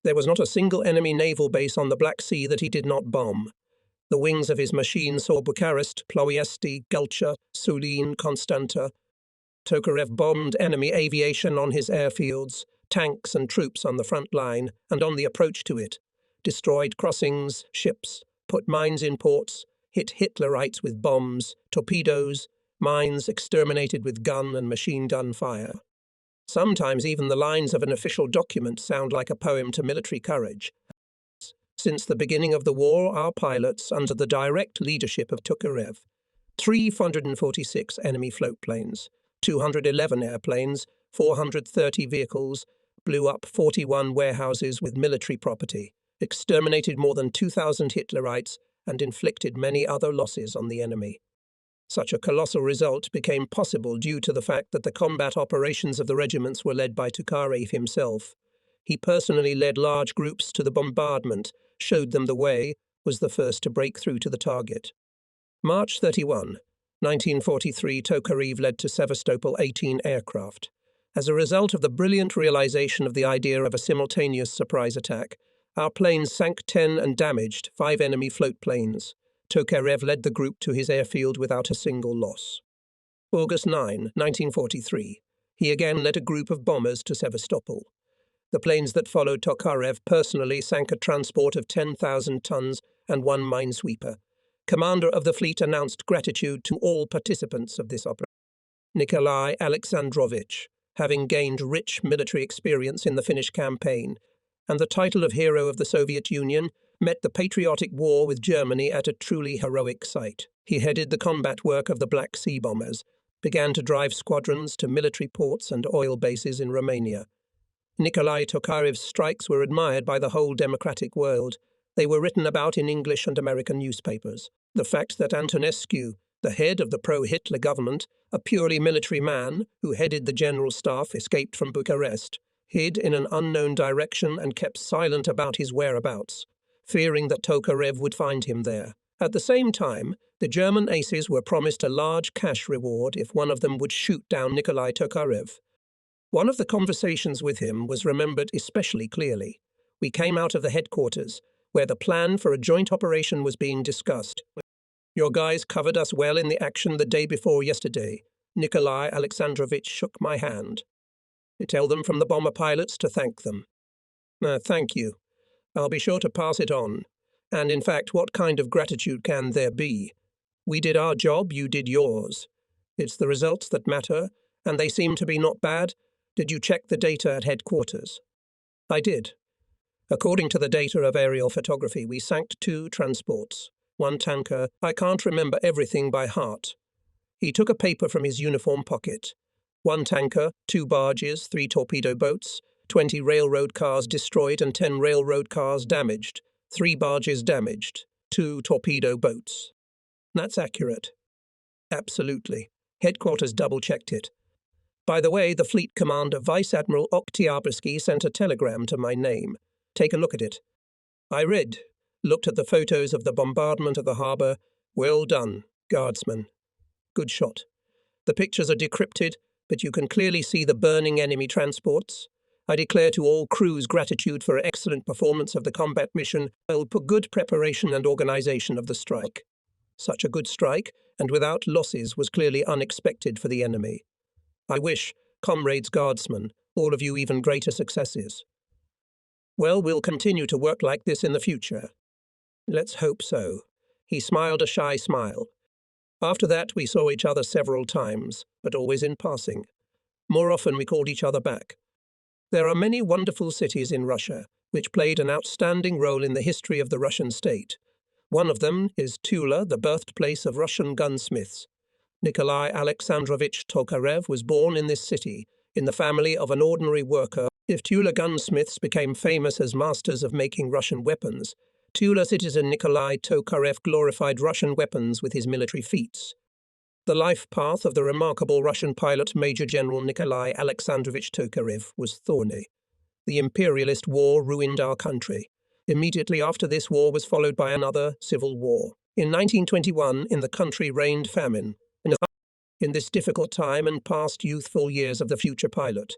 There was not a single enemy naval base on the Black Sea that he did not bomb. The wings of his machine saw Bucharest, Ploiesti, Gulcha, Sulin, Constanta. Tokarev bombed enemy aviation on his airfields, tanks and troops on the front line and on the approach to it, destroyed crossings, ships, put mines in ports, hit Hitlerites with bombs, torpedoes, mines exterminated with gun and machine gun fire. Sometimes even the lines of an official document sound like a poem to military courage. Since the beginning of the war, our pilots, under the direct leadership of Tokarev, 346 enemy floatplanes, 211 airplanes, 430 vehicles, blew up 41 warehouses with military property, exterminated more than 2,000 Hitlerites, and inflicted many other losses on the enemy. Such a colossal result became possible due to the fact that the combat operations of the regiments were led by Tokarev himself. He personally led large groups to the bombardment, showed them the way, was the first to break through to the target. March 31, 1943, Tokarev led to Sevastopol 18 aircraft. As a result of the brilliant realization of the idea of a simultaneous surprise attack, our planes sank 10 and damaged 5 enemy floatplanes. Tokarev led the group to his airfield without a single loss. August 9, 1943, he again led a group of bombers to Sevastopol. The planes that followed Tokarev personally sank a transport of 10,000 tons and 1 minesweeper. Commander of the fleet announced gratitude to all participants of this operation. Nikolai Alexandrovich, having gained rich military experience in the Finnish campaign, and the title of Hero of the Soviet Union, met the patriotic war with Germany at a truly heroic sight. He headed the combat work of the Black Sea bombers, began to drive squadrons to military ports and oil bases in Romania. Nikolai Tokarev's strikes were admired by the whole democratic world. They were written about in English and American newspapers. The fact that Antonescu, the head of the pro-Hitler government, a purely military man who headed the general staff, escaped from Bucharest, hid in an unknown direction and kept silent about his whereabouts, fearing that Tokarev would find him there. At the same time, the German aces were promised a large cash reward if one of them would shoot down Nikolai Tokarev. One of the conversations with him was remembered especially clearly. We came out of the headquarters, where the plan for a joint operation was being discussed. Your guys covered us well in the action the day before yesterday. Nikolai Alexandrovich shook my hand. Tell them from the bomber pilots to thank them. Thank you. I'll be sure to pass it on. And in fact, what kind of gratitude can there be? We did our job, you did yours. It's the results that matter, and they seem to be not bad. Did you check the data at headquarters? I did. According to the data of aerial photography, we sank 2 transports, 1 tanker. I can't remember everything by heart. He took a paper from his uniform pocket. 1 tanker, 2 barges, 3 torpedo boats, 20 railroad cars destroyed and 10 railroad cars damaged, 3 barges damaged, 2 torpedo boats. That's accurate. Absolutely. Headquarters double-checked it. By the way, the fleet commander, Vice Admiral Oktyabrsky, sent a telegram to my name. Take a look at it. I read, looked at the photos of the bombardment of the harbour. Well done, guardsman. Good shot. The pictures are decrypted, but you can clearly see the burning enemy transports. I declare to all crews gratitude for excellent performance of the combat mission and for good preparation and organization of the strike. Such a good strike, and without losses, was clearly unexpected for the enemy. I wish, comrades guardsmen, all of you even greater successes. Well, we'll continue to work like this in the future. Let's hope so. He smiled a shy smile. After that, we saw each other several times, but always in passing. More often, we called each other back. There are many wonderful cities in Russia, which played an outstanding role in the history of the Russian state. One of them is Tula, the birthplace of Russian gunsmiths. Nikolai Alexandrovich Tokarev was born in this city, in the family of an ordinary worker. If Tula gunsmiths became famous as masters of making Russian weapons, Tula citizen Nikolai Tokarev glorified Russian weapons with his military feats. The life path of the remarkable Russian pilot Major General Nikolai Alexandrovich Tokarev was thorny. The imperialist war ruined our country. Immediately after this war was followed by another civil war. In 1921, in the country reigned famine. In this difficult time and past youthful years of the future pilot,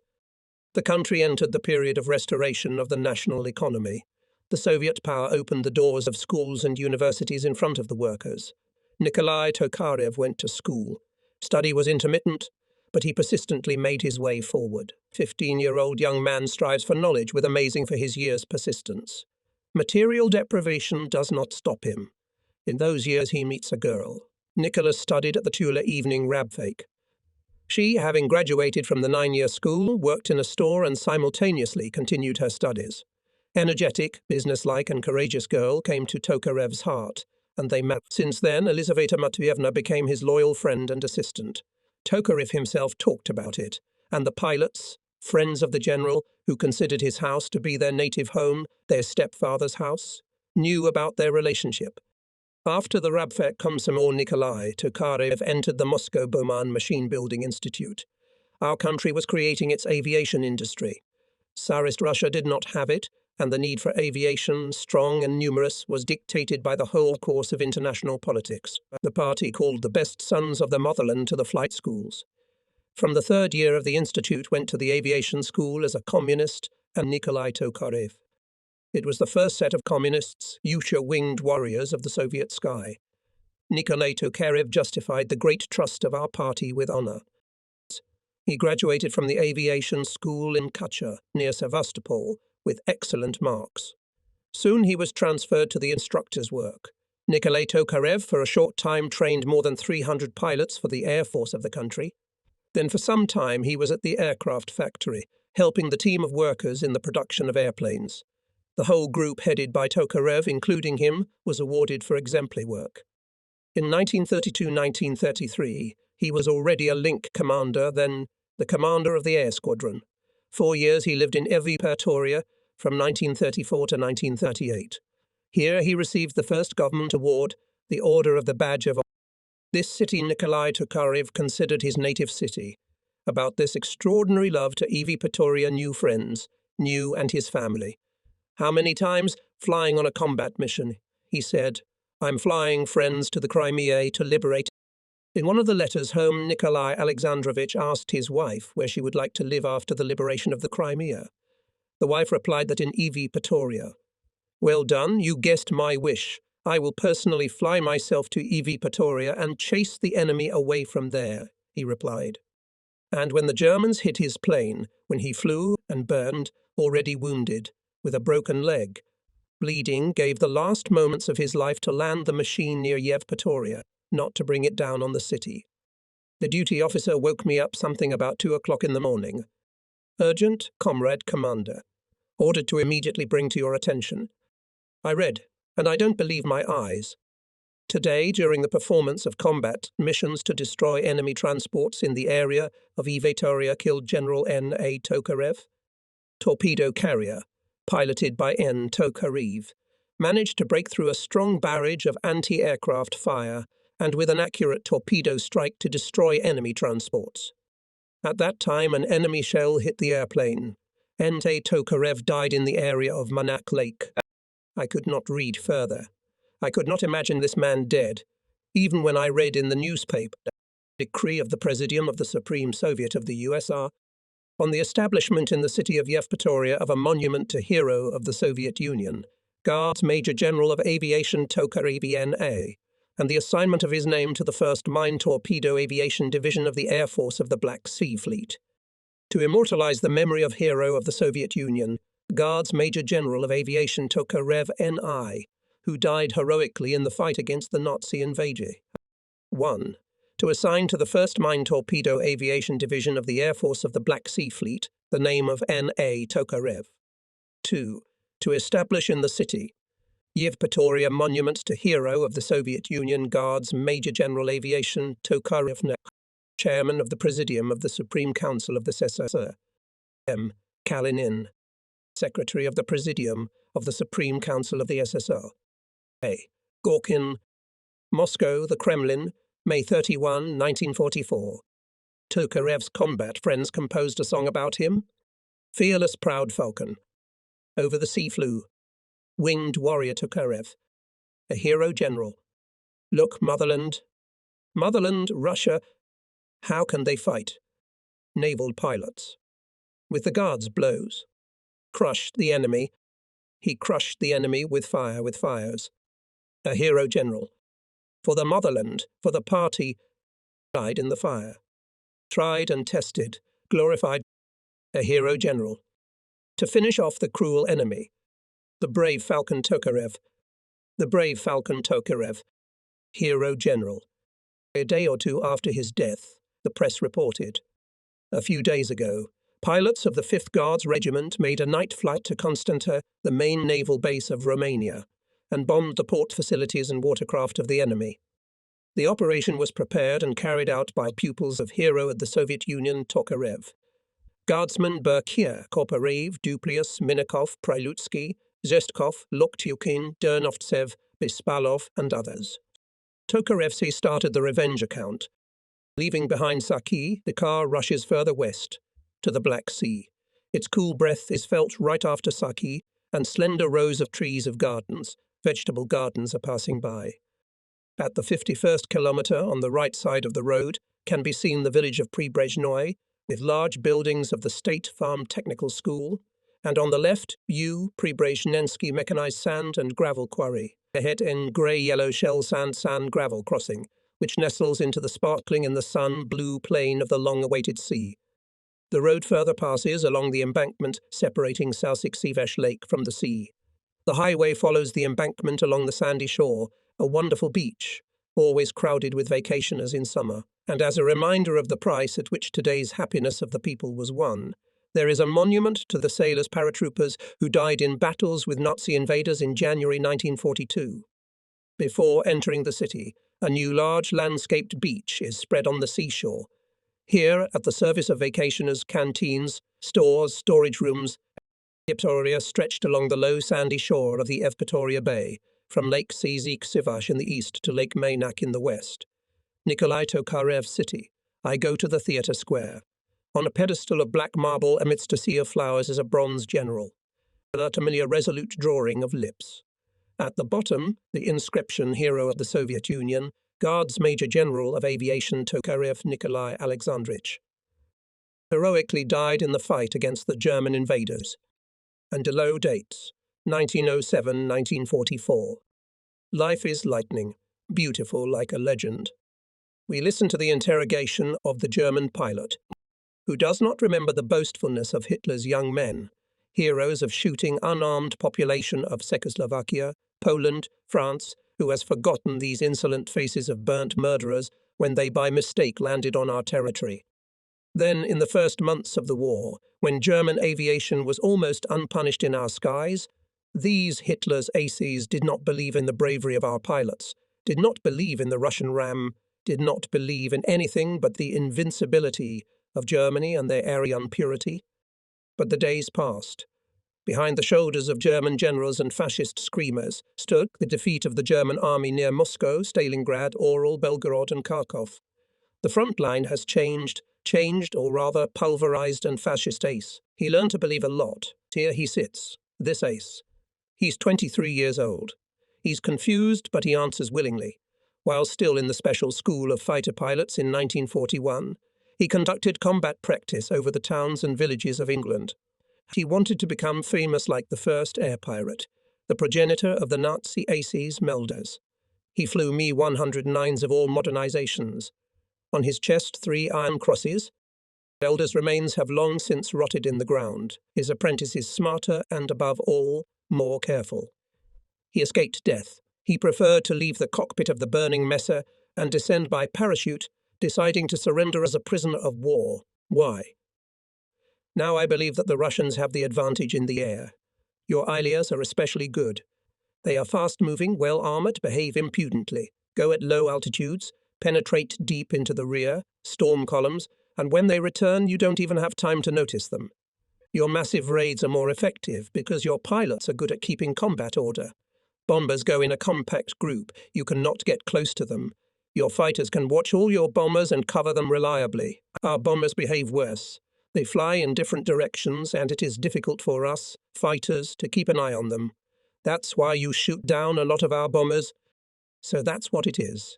The country entered the period of restoration of the national economy. The Soviet power opened the doors of schools and universities in front of the workers. Nikolai Tokarev went to school. Study was intermittent, but he persistently made his way forward. 15-year-old young man strives for knowledge with amazing for his years' persistence. Material deprivation does not stop him. In those years he meets a girl. Nicholas studied at the Tula Evening Rabfake. She, having graduated from the 9-year school, worked in a store and simultaneously continued her studies. Energetic, businesslike and courageous girl came to Tokarev's heart, and they met. Since then, Elizaveta Matvievna became his loyal friend and assistant. Tokarev himself talked about it, and the pilots, friends of the general, who considered his house to be their native home, their stepfather's house, knew about their relationship. After the Rabfek Komsomol Nikolai Tokarev entered the Moscow Boman Machine Building Institute. Our country was creating its aviation industry. Tsarist Russia did not have it, and the need for aviation, strong and numerous, was dictated by the whole course of international politics. The party called the best sons of the motherland to the flight schools. From the third year of the institute went to the aviation school as a communist and Nikolai Tokarev. It was the first set of communists, Yusha-winged warriors of the Soviet sky. Nikolai Tokarev justified the great trust of our party with honor. He graduated from the aviation school in Kacha, near Sevastopol, with excellent marks. Soon he was transferred to the instructor's work. Nikolai Tokarev for a short time trained more than 300 pilots for the Air Force of the country. Then for some time he was at the aircraft factory, helping the team of workers in the production of airplanes. The whole group headed by Tokarev, including him, was awarded for exemplary work. In 1932–1933, he was already a link commander, then the commander of the air squadron. 4 years he lived in Evipatoria from 1934 to 1938. Here he received the first government award, the Order of the Badge of Honor. This city Nikolai Tokarev considered his native city. About this extraordinary love to Evipatoria new friends, new and his family. How many times, flying on a combat mission, he said, "I'm flying, friends, to the Crimea to liberate." In one of the letters home, Nikolai Alexandrovich asked his wife where she would like to live after the liberation of the Crimea. The wife replied that in Evipatoria. "Well done, you guessed my wish. I will personally fly myself to Evipatoria and chase the enemy away from there," he replied. And when the Germans hit his plane, when he flew and burned, already wounded, with a broken leg, bleeding, gave the last moments of his life to land the machine near Yevpatoria, not to bring it down on the city. The duty officer woke me up something about 2 o'clock in the morning. "Urgent, comrade commander. Ordered to immediately bring to your attention." I read, and I don't believe my eyes. Today, during the performance of combat missions to destroy enemy transports in the area of Evpatoria, killed General N.A. Tokarev. Torpedo carrier, piloted by N. Tokarev, managed to break through a strong barrage of anti-aircraft fire and with an accurate torpedo strike to destroy enemy transports. At that time, an enemy shell hit the airplane. N. Tokarev died in the area of Manak Lake. I could not read further. I could not imagine this man dead, even when I read in the newspaper the decree of the Presidium of the Supreme Soviet of the USSR on the establishment in the city of Yevpatoria of a monument to hero of the Soviet Union, Guards Major General of Aviation Tokarev N.A., and the assignment of his name to the 1st Mine Torpedo Aviation Division of the Air Force of the Black Sea Fleet. To immortalize the memory of hero of the Soviet Union, Guards Major General of Aviation Tokarev N.I., who died heroically in the fight against the Nazi invasion. 1. To assign to the 1st Mine Torpedo Aviation Division of the Air Force of the Black Sea Fleet the name of N.A. Tokarev. 2. To establish in the city Yevpatoria monument to hero of the Soviet Union Guards Major General Aviation Tokarev, Chairman of the Presidium of the Supreme Council of the SSR. M. Kalinin, Secretary of the Presidium of the Supreme Council of the SSR. A. Gorkin, Moscow, the Kremlin, May 31, 1944. Tokarev's combat friends composed a song about him. Fearless proud falcon. Over the sea flew. Winged warrior Tokarev. A hero general. Look, motherland. Motherland, Russia. How can they fight? Naval pilots. with the Guards' blows. Crushed the enemy. He crushed the enemy with fires. A hero general. For the motherland, for the party, died in the fire. Tried and tested, glorified. A hero general. To finish off the cruel enemy. The brave Falcon Tokarev. The brave Falcon Tokarev. Hero general. A day or two after his death, the press reported. A few days ago, pilots of the 5th Guards Regiment made a night flight to Constanta, the main naval base of Romania, and bombed the port facilities and watercraft of the enemy. The operation was prepared and carried out by pupils of hero of the Soviet Union Tokarev. Guardsmen Berkier, Korporaev, Duplius, Minikov, Prylutsky, Zestkov, Loktyukin, Dernovtsev, Bispalov, and others. Tokarevsky started the revenge account. Leaving behind Saki, the car rushes further west, to the Black Sea. Its cool breath is felt right after Saki, and slender rows of trees of gardens, vegetable gardens, are passing by. At the 51st kilometre on the right side of the road can be seen the village of Pribrezhnoye, with large buildings of the State Farm Technical School, and on the left, Pribrezhnensky mechanized sand and gravel quarry, ahead in grey-yellow shell sand gravel crossing, which nestles into the sparkling in the sun blue plain of the long-awaited sea. The road further passes along the embankment separating Salsiksivesh Lake from the sea. The highway follows the embankment along the sandy shore, a wonderful beach, always crowded with vacationers in summer, and as a reminder of the price at which today's happiness of the people was won, there is a monument to the sailors paratroopers who died in battles with Nazi invaders in January 1942. Before entering the city, a new large landscaped beach is spread on the seashore. Here, at the service of vacationers, canteens, stores, storage rooms, Evpatoria stretched along the low sandy shore of the Evpatoria Bay, from Lake Sivash in the east to Lake Maynak in the west. Nikolai Tokarev City. I go to the theatre square. On a pedestal of black marble amidst a sea of flowers is a bronze general, with a familiar resolute drawing of lips. At the bottom, the inscription Hero of the Soviet Union, Guards Major General of Aviation Tokarev Nikolai Alexandrovich. Heroically died in the fight against the German invaders. And below dates, 1907-1944. Life is lightning, beautiful like a legend. We listen to the interrogation of the German pilot, who does not remember the boastfulness of Hitler's young men, heroes of shooting unarmed population of Czechoslovakia, Poland, France, who has forgotten these insolent faces of burnt murderers when they by mistake landed on our territory. Then, in the first months of the war, when German aviation was almost unpunished in our skies, these Hitler's aces did not believe in the bravery of our pilots, did not believe in the Russian Ram, did not believe in anything but the invincibility of Germany and their Aryan purity. But the days passed. Behind the shoulders of German generals and fascist screamers stood the defeat of the German army near Moscow, Stalingrad, Oral, Belgorod and Kharkov. The front line has changed, or rather pulverized and fascist ace. He learned to believe a lot. Here he sits, this ace. He's 23 years old. He's confused, but he answers willingly. While still in the special school of fighter pilots in 1941, he conducted combat practice over the towns and villages of England. He wanted to become famous like the first air pirate, the progenitor of the Nazi aces Melders. He flew Me-109s of all modernizations. On his chest 3 iron crosses. Melders' remains have long since rotted in the ground. His apprentice is smarter and, above all, more careful. He escaped death. He preferred to leave the cockpit of the burning Messer and descend by parachute, deciding to surrender as a prisoner of war. Why? Now I believe that the Russians have the advantage in the air. Your Ilias are especially good. They are fast-moving, well-armoured, behave impudently, go at low altitudes, penetrate deep into the rear, storm columns, and when they return you don't even have time to notice them. Your massive raids are more effective because your pilots are good at keeping combat order. Bombers go in a compact group. You cannot get close to them. Your fighters can watch all your bombers and cover them reliably. Our bombers behave worse. They fly in different directions, and it is difficult for us, fighters, to keep an eye on them. That's why you shoot down a lot of our bombers. So that's what it is.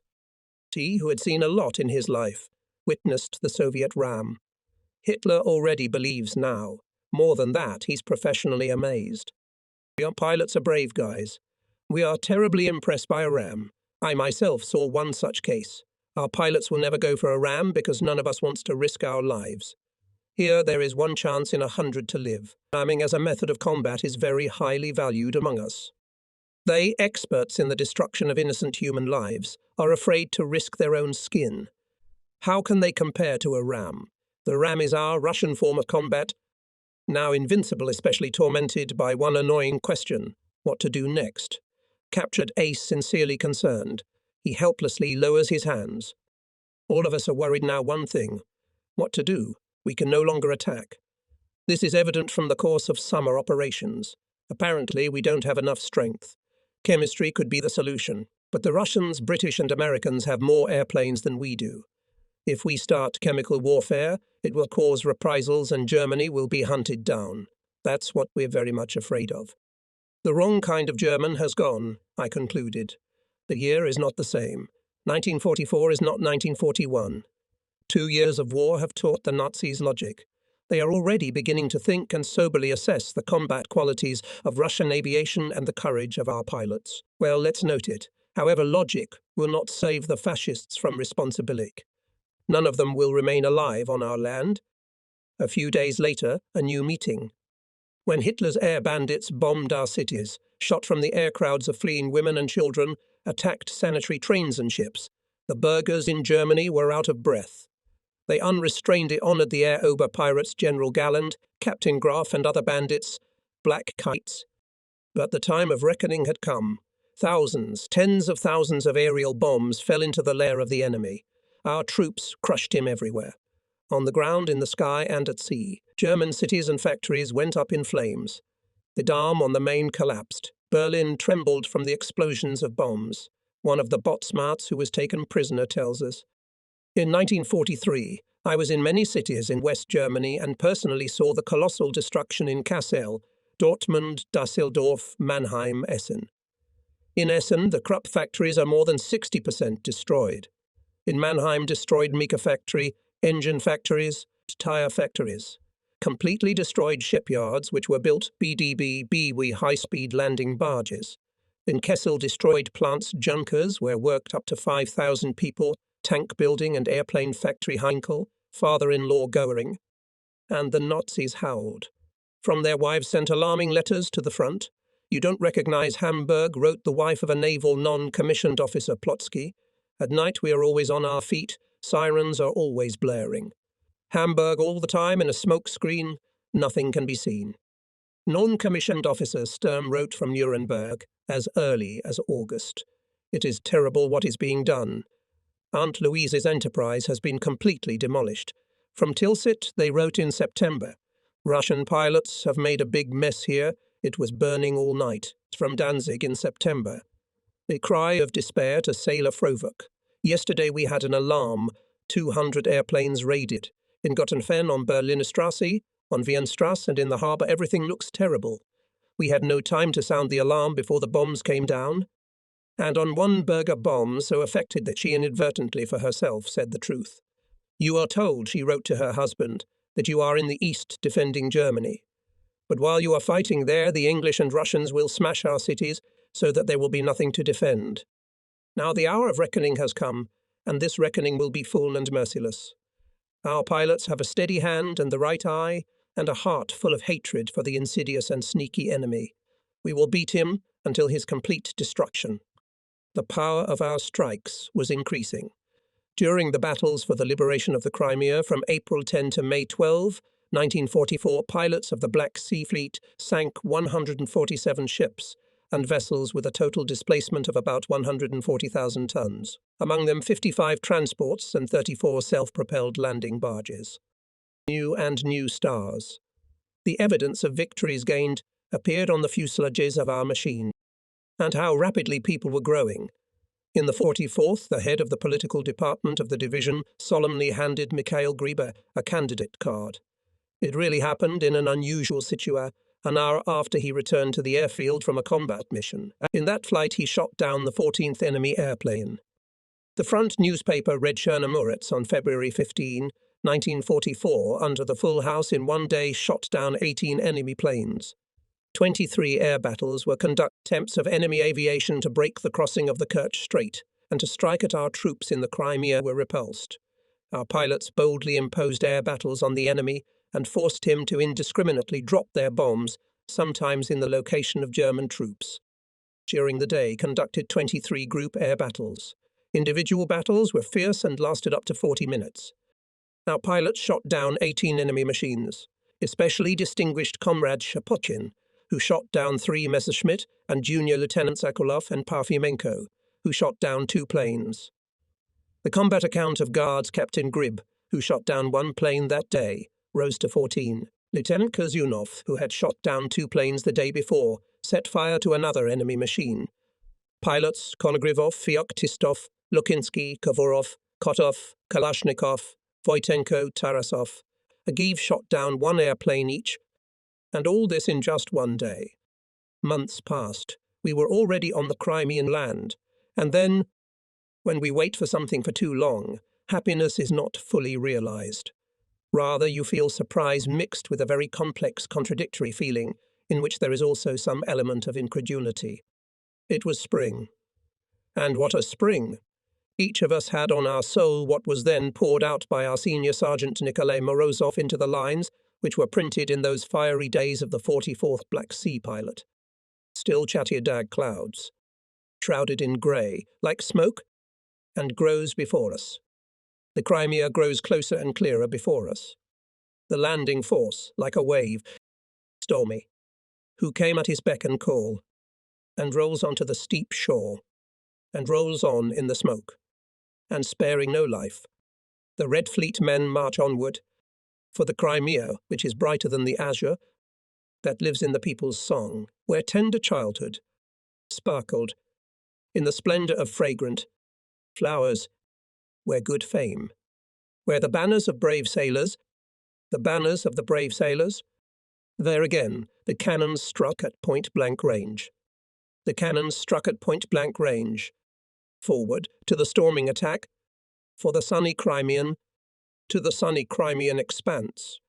He, who had seen a lot in his life, witnessed the Soviet Ram. Hitler already believes now. More than that, he's professionally amazed. Our pilots are brave guys. We are terribly impressed by a ram. I myself saw one such case. Our pilots will never go for a ram because none of us wants to risk our lives. Here there is one chance in 100 to live. Ramming as a method of combat is very highly valued among us. They, experts in the destruction of innocent human lives, are afraid to risk their own skin. How can they compare to a ram? The ram is our Russian form of combat, now invincible, especially tormented by one annoying question: what to do next? Captured Ace sincerely concerned. He helplessly lowers his hands. All of us are worried now one thing: what to do? We can no longer attack. This is evident from the course of summer operations. Apparently, we don't have enough strength. Chemistry could be the solution, but the Russians, British and Americans have more airplanes than we do. If we start chemical warfare, it will cause reprisals and Germany will be hunted down. That's what we're very much afraid of. The wrong kind of German has gone, I concluded. The year is not the same. 1944 is not 1941. 2 years of war have taught the Nazis logic. They are already beginning to think and soberly assess the combat qualities of Russian aviation and the courage of our pilots. Well, let's note it. However, logic will not save the fascists from responsibility. None of them will remain alive on our land. A few days later, a new meeting. When Hitler's air bandits bombed our cities, shot from the air crowds of fleeing women and children, attacked sanitary trains and ships, the burghers in Germany were out of breath. They unrestrainedly honoured the air ober pirates General Galland, Captain Graf and other bandits, black kites. But the time of reckoning had come. Thousands, tens of thousands of aerial bombs fell into the lair of the enemy. Our troops crushed him everywhere. On the ground, in the sky and at sea, German cities and factories went up in flames. The dam on the Main collapsed. Berlin trembled from the explosions of bombs. One of the Botsmarts who was taken prisoner tells us. In 1943, I was in many cities in West Germany and personally saw the colossal destruction in Kassel, Dortmund, Düsseldorf, Mannheim, Essen. In Essen, the Krupp factories are more than 60% destroyed. In Mannheim, destroyed Mica factory, engine factories, tire factories. Completely destroyed shipyards, which were built BDB high-speed landing barges. In Kessel, destroyed plants, junkers, where worked up to 5,000 people, tank building and airplane factory Heinkel, father-in-law Goering. And the Nazis howled. From their wives sent alarming letters to the front. You don't recognize Hamburg, wrote the wife of a naval non-commissioned officer Plotsky. At night we are always on our feet, sirens are always blaring. Hamburg all the time in a smoke screen, nothing can be seen. Non-commissioned officer Sturm wrote from Nuremberg as early as August. It is terrible what is being done. Aunt Louise's enterprise has been completely demolished. From Tilsit they wrote in September. Russian pilots have made a big mess here. It was burning all night. From Danzig in September. A cry of despair to sailor Frovok. Yesterday we had an alarm. 200 airplanes raided. In Gottenfen, on Berliner Straße, on Wienstrasse and in the harbour everything looks terrible. We had no time to sound the alarm before the bombs came down. And on one burger bomb so affected that she inadvertently for herself said the truth. You are told, she wrote to her husband, that you are in the east defending Germany. But while you are fighting there, the English and Russians will smash our cities so that there will be nothing to defend. Now the hour of reckoning has come, and this reckoning will be full and merciless. Our pilots have a steady hand and the right eye, and a heart full of hatred for the insidious and sneaky enemy. We will beat him until his complete destruction. The power of our strikes was increasing. During the battles for the liberation of the Crimea from April 10 to May 12, 1944, pilots of the Black Sea Fleet sank 147 ships and vessels with a total displacement of about 140,000 tons, among them 55 transports and 34 self-propelled landing barges. New stars. The evidence of victories gained appeared on the fuselages of our machine, and how rapidly people were growing. In the 44th, the head of the political department of the division solemnly handed Mikhail Griber a candidate card. It really happened in an unusual situation, an hour after he returned to the airfield from a combat mission. In that flight he shot down the 14th enemy airplane. The front newspaper read Chernomorets on February 15, 1944, under the full house in one day, shot down 18 enemy planes. 23 air battles were conducted, attempts of enemy aviation to break the crossing of the Kerch Strait and to strike at our troops in the Crimea were repulsed. Our pilots boldly imposed air battles on the enemy and forced him to indiscriminately drop their bombs, sometimes in the location of German troops. During the day, conducted 23 group air battles. Individual battles were fierce and lasted up to 40 minutes. Our pilots shot down 18 enemy machines, especially distinguished Comrade Shapochin, who shot down 3 Messerschmitt, and Junior Lieutenants Akulov and Parfimenko, who shot down 2 planes. The combat account of Guards Captain Grib, who shot down 1 plane that day, rose to 14. Lieutenant Kozunov, who had shot down 2 planes the day before, set fire to another enemy machine. Pilots Konogrivov, Feoktistov, Lukinsky, Kavorov, Kotov, Kalashnikov, Voitenko, Tarasov, Agiv shot down 1 airplane each, and all this in just 1 day. Months passed. We were already on the Crimean land, and then, when we wait for something for too long, happiness is not fully realized. Rather, you feel surprise mixed with a very complex, contradictory feeling, in which there is also some element of incredulity. It was spring. And what a spring! Each of us had on our soul what was then poured out by our senior sergeant Nikolai Morozov into the lines, which were printed in those fiery days of the 44th Black Sea pilot. Still Chatiadag clouds, shrouded in grey, like smoke, and grows before us. The Crimea grows closer and clearer before us. The landing force, like a wave, stormy, who came at his beck and call, and rolls onto the steep shore, and rolls on in the smoke, and sparing no life. The Red Fleet men march onward, for the Crimea, which is brighter than the azure, that lives in the people's song, where tender childhood sparkled in the splendour of fragrant flowers, where good fame, where the banners of brave sailors, the banners of the brave sailors, there again the cannons struck at point-blank range. The cannons struck at point-blank range. Forward to the storming attack, for the sunny Crimean, to the sunny Crimean expanse.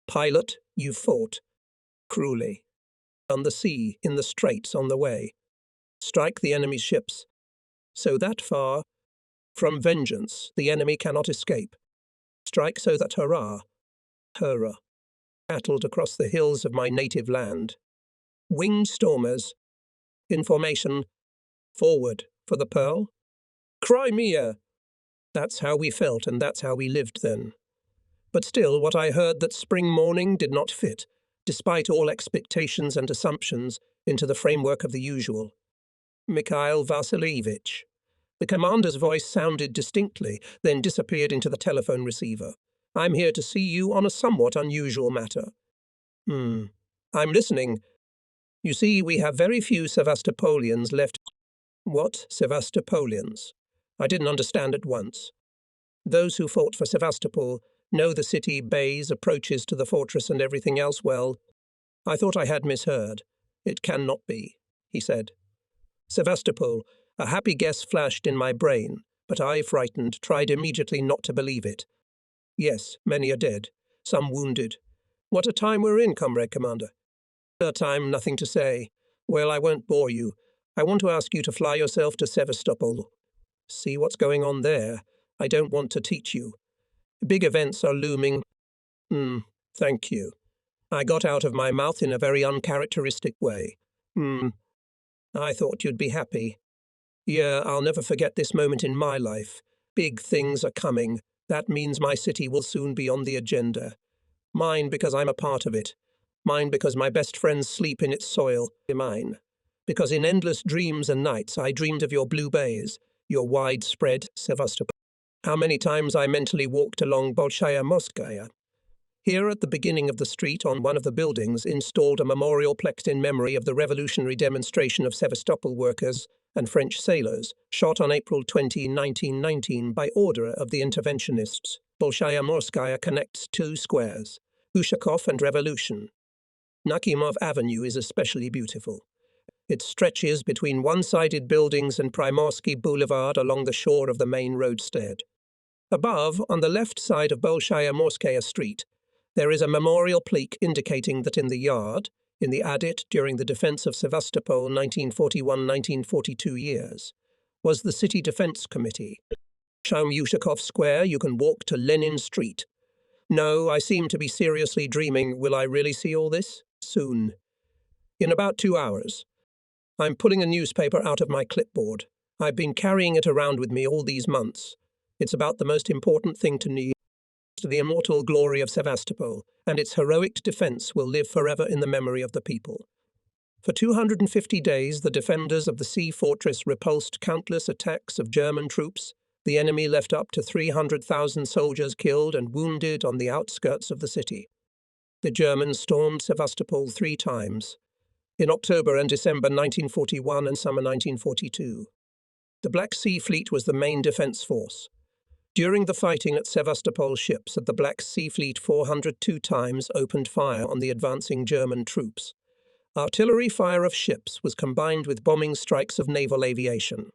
Pilot, you fought, cruelly, on the sea, in the straits on the way. Strike the enemy's ships, so that far, from vengeance, the enemy cannot escape. Strike so that hurrah, hurrah, battled across the hills of my native land. Winged stormers, in formation, forward for the Pearl. Crimea! That's how we felt, and that's how we lived then. But still, what I heard that spring morning did not fit, despite all expectations and assumptions, into the framework of the usual. Mikhail Vasilievich. The commander's voice sounded distinctly, then disappeared into the telephone receiver. I'm here to see you on a somewhat unusual matter. I'm listening. You see, we have very few Sevastopolians left. What Sevastopolians? I didn't understand at once. Those who fought for Sevastopol know the city, bays, approaches to the fortress and everything else well. I thought I had misheard. It cannot be, he said. Sevastopol, a happy guess flashed in my brain, but I, frightened, tried immediately not to believe it. Yes, many are dead, some wounded. What a time we're in, Comrade Commander. A time, nothing to say. Well, I won't bore you. I want to ask you to fly yourself to Sevastopol. See what's going on there. I don't want to teach you. Big events are looming. Thank you. I got out of my mouth in a very uncharacteristic way. I thought you'd be happy. Yeah, I'll never forget this moment in my life. Big things are coming. That means my city will soon be on the agenda. Mine because I'm a part of it. Mine because my best friends sleep in its soil. Mine. Because in endless dreams and nights I dreamed of your blue bays, your widespread Sevastopol. How many times I mentally walked along Bolshaya Moskaya. Here at the beginning of the street on one of the buildings installed a memorial plex in memory of the revolutionary demonstration of Sevastopol workers and French sailors shot on April 20, 1919 by order of the interventionists. Bolshaya Morskaya connects 2 squares, Ushakov and Revolution. Nakimov Avenue is especially beautiful. It stretches between one-sided buildings and Primorsky Boulevard along the shore of the main roadstead. Above, on the left side of Bolshaya Morskaya Street, there is a memorial plaque indicating that in the yard, in the adit during the defense of Sevastopol 1941-1942 years, was the City Defense Committee. Shaum Yushakov Square, you can walk to Lenin Street. No, I seem to be seriously dreaming. Will I really see all this? Soon. In about 2 hours. I'm pulling a newspaper out of my clipboard. I've been carrying it around with me all these months. It's about the most important thing to me. The immortal glory of Sevastopol, and its heroic defense will live forever in the memory of the people. For 250 days, the defenders of the sea fortress repulsed countless attacks of German troops. The enemy left up to 300,000 soldiers killed and wounded on the outskirts of the city. The Germans stormed Sevastopol 3 times, in October and December 1941 and summer 1942. The Black Sea Fleet was the main defense force. During the fighting at Sevastopol, ships of the Black Sea Fleet 402 times opened fire on the advancing German troops. Artillery fire of ships was combined with bombing strikes of naval aviation.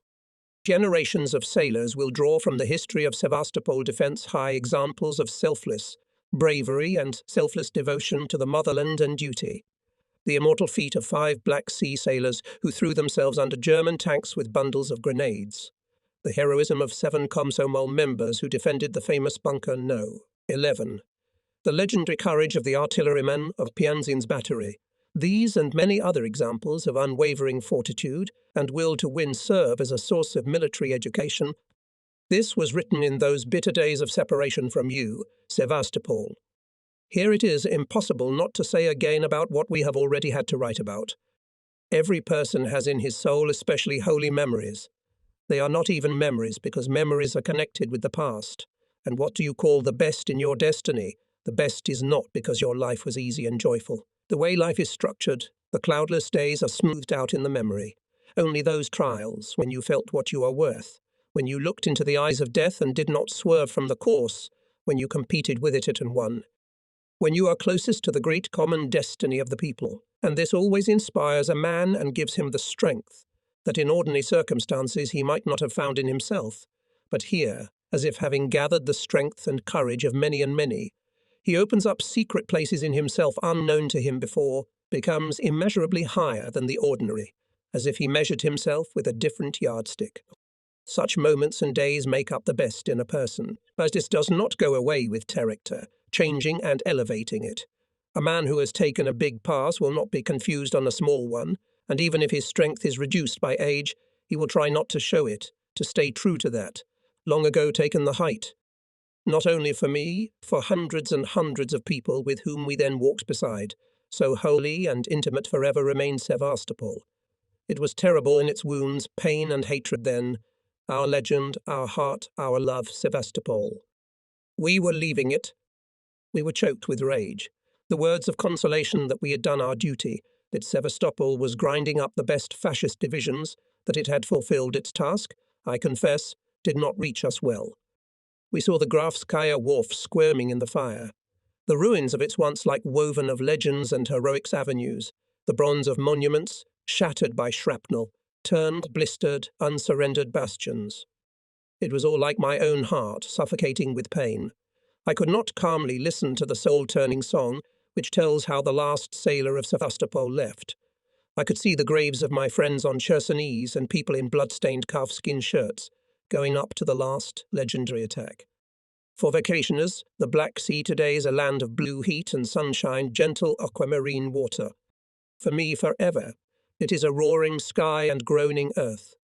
Generations of sailors will draw from the history of Sevastopol defense high examples of selfless bravery and selfless devotion to the motherland and duty. The immortal feat of 5 Black Sea sailors who threw themselves under German tanks with bundles of grenades. The heroism of 7 Komsomol members who defended the famous bunker No. 11. The legendary courage of the artillerymen of Pianzin's battery. These and many other examples of unwavering fortitude and will to win serve as a source of military education. This was written in those bitter days of separation from you, Sevastopol. Here it is impossible not to say again about what we have already had to write about. Every person has in his soul especially holy memories. They are not even memories because memories are connected with the past. And what do you call the best in your destiny? The best is not because your life was easy and joyful. The way life is structured, the cloudless days are smoothed out in the memory. Only those trials, when you felt what you are worth, when you looked into the eyes of death and did not swerve from the course, when you competed with it and won. When you are closest to the great common destiny of the people, and this always inspires a man and gives him the strength that in ordinary circumstances he might not have found in himself, but here, as if having gathered the strength and courage of many and many, he opens up secret places in himself unknown to him before, becomes immeasurably higher than the ordinary, as if he measured himself with a different yardstick. Such moments and days make up the best in a person, but this does not go away with character, changing and elevating it. A man who has taken a big pass will not be confused on a small one, and even if his strength is reduced by age, he will try not to show it, to stay true to that, long ago taken the height. Not only for me, for hundreds and hundreds of people with whom we then walked beside, so holy and intimate forever remained Sevastopol. It was terrible in its wounds, pain and hatred then, our legend, our heart, our love, Sevastopol. We were leaving it. We were choked with rage. The words of consolation that we had done our duty, that Sevastopol was grinding up the best fascist divisions, that it had fulfilled its task, I confess, did not reach us well. We saw the Grafskaya Wharf squirming in the fire, the ruins of its once like woven of legends and heroics avenues, the bronze of monuments, shattered by shrapnel, turned, blistered, unsurrendered bastions. It was all like my own heart, suffocating with pain. I could not calmly listen to the soul-turning song, which tells how the last sailor of Sevastopol left. I could see the graves of my friends on Chersonese and people in blood-stained calfskin shirts, going up to the last legendary attack. For vacationers, the Black Sea today is a land of blue heat and sunshine, gentle aquamarine water. For me, forever, it is a roaring sky and groaning earth.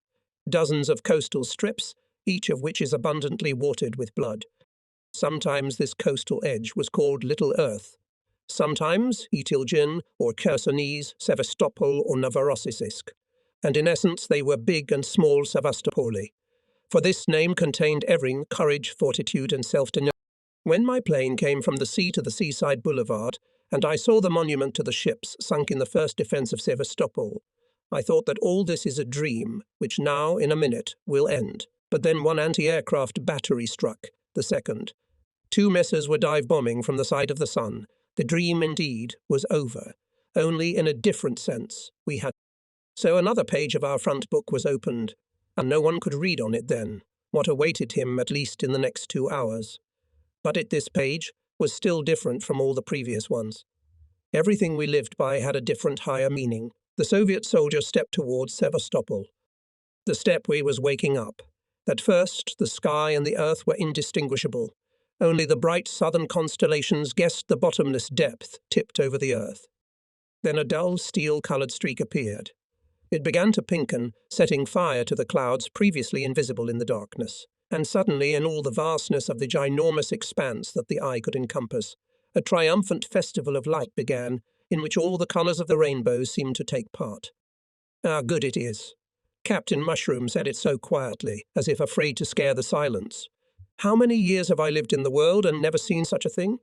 Dozens of coastal strips, each of which is abundantly watered with blood. Sometimes this coastal edge was called Little Earth. Sometimes Itilgin or Chersonese, Sevastopol or Novorossiysk. And in essence they were big and small Sevastopoli. For this name contained every courage, fortitude and self-denial. When my plane came from the sea to the seaside boulevard, and I saw the monument to the ships sunk in the first defense of Sevastopol, I thought that all this is a dream, which now, in a minute, will end. But then one anti-aircraft battery struck, the second. 2 messers were dive-bombing from the side of the sun. The dream, indeed, was over. Only in a different sense we had. So another page of our front book was opened, and no one could read on it then. what awaited him at least in the next 2 hours. But this page was still different from all the previous ones. Everything we lived by had a different, higher meaning. The Soviet soldier stepped towards Sevastopol. The stepway was waking up. At first, the sky and the earth were indistinguishable. Only the bright southern constellations guessed the bottomless depth tipped over the earth. Then a dull steel-coloured streak appeared. It began to pinken, setting fire to the clouds previously invisible in the darkness. And suddenly, in all the vastness of the ginormous expanse that the eye could encompass, a triumphant festival of light began, in which all the colours of the rainbow seemed to take part. "How good it is!" Captain Mushroom said it so quietly, as if afraid to scare the silence. "How many years have I lived in the world and never seen such a thing?"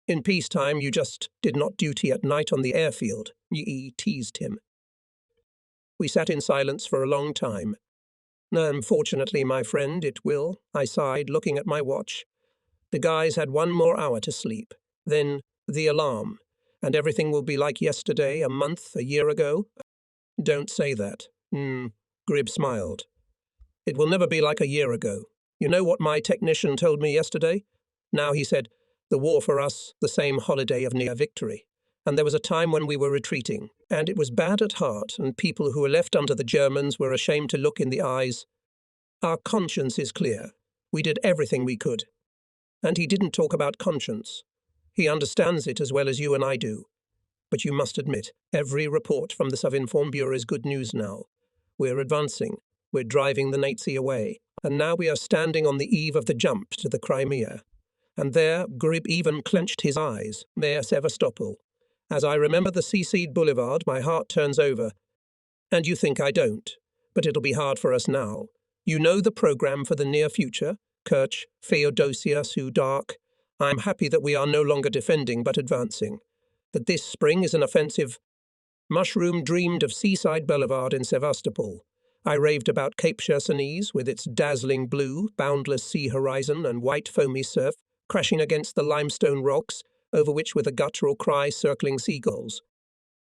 "In peacetime you just did not duty at night on the airfield," Yi teased him. We sat in silence for a long time. "Unfortunately, my friend, it will," I sighed, looking at my watch. "The guys had 1 more hour to sleep. Then the alarm, and everything will be like yesterday, a month, a year ago." "Don't say that." Grib smiled. "It will never be like a year ago. You know what my technician told me yesterday? Now, he said, the war for us, the same holiday of near victory. And there was a time when we were retreating, and it was bad at heart, and people who were left under the Germans were ashamed to look in the eyes. Our conscience is clear. We did everything we could." And he didn't talk about conscience. He understands it as well as you and I do. But you must admit, every report from the Sovinform Bureau is good news now. We're advancing. We're driving the Nazi away. And now we are standing on the eve of the jump to the Crimea. And there, Grib even clenched his eyes, near Sevastopol. As I remember the Seaseed Boulevard, my heart turns over. And you think I don't. But it'll be hard for us now. You know the program for the near future? Kerch, Feodosia, Sudark. I'm happy that we are no longer defending but advancing. That this spring is an offensive. Mushroom dreamed of Seaside Boulevard in Sevastopol. I raved about Cape Chersonese with its dazzling blue, boundless sea horizon and white foamy surf crashing against the limestone rocks, over which with a guttural cry circling seagulls.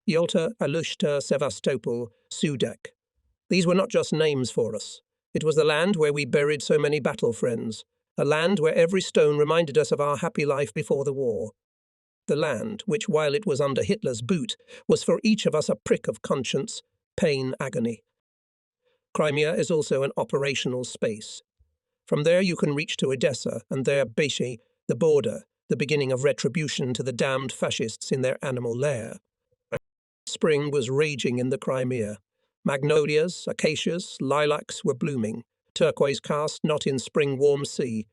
Yalta, Alushta, Sevastopol, Sudak. These were not just names for us. It was the land where we buried so many battle friends, a land where every stone reminded us of our happy life before the war. The land which, while it was under Hitler's boot, was for each of us a prick of conscience, pain, agony. Crimea is also an operational space. From there you can reach to Odessa, and there Beshi, the border, the beginning of retribution to the damned fascists in their animal lair. Spring was raging in the Crimea. Magnolias, acacias, lilacs were blooming, turquoise cast not in spring warm sea.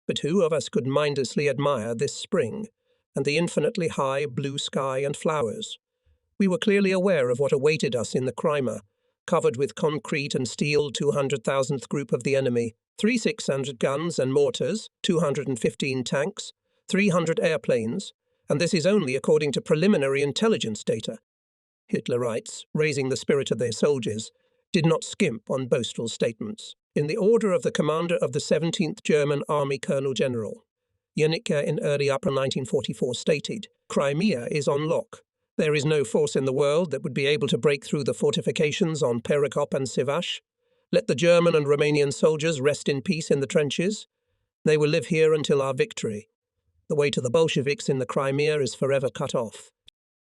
But who of us could mindlessly admire this spring, and the infinitely high blue sky and flowers? We were clearly aware of what awaited us in the Crimea, covered with concrete and steel 200,000th group of the enemy, 3,600 guns and mortars, 215 tanks, 300 airplanes, and this is only according to preliminary intelligence data. Hitler writes, raising the spirit of their soldiers, did not skimp on boastful statements. In the order of the commander of the 17th German Army Colonel General, Janicke in early April 1944 stated, Crimea is on lock. There is no force in the world that would be able to break through the fortifications on Perekop and Sivash. Let the German and Romanian soldiers rest in peace in the trenches. They will live here until our victory. The way to the Bolsheviks in the Crimea is forever cut off.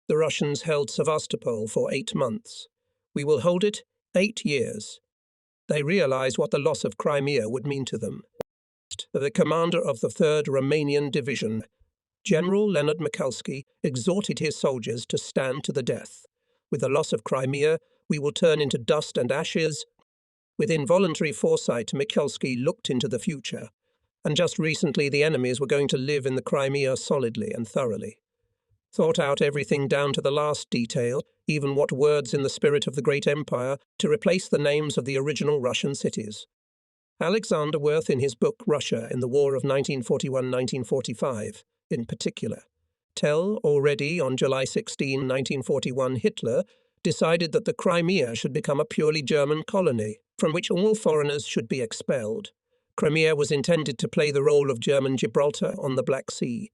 The Russians held Sevastopol for 8 months. We will hold it 8 years. They realized what the loss of Crimea would mean to them. The commander of the 3rd Romanian Division, General Leonard Michalski, exhorted his soldiers to stand to the death. With the loss of Crimea, we will turn into dust and ashes. With involuntary foresight, Michalski looked into the future. And just recently the enemies were going to live in the Crimea solidly and thoroughly. Thought out everything down to the last detail, even what words in the spirit of the great empire, to replace the names of the original Russian cities. Alexander Worth, in his book Russia in the War of 1941-1945, in particular, tell already on July 16, 1941, Hitler decided that the Crimea should become a purely German colony, from which all foreigners should be expelled. Crimea was intended to play the role of German Gibraltar on the Black Sea.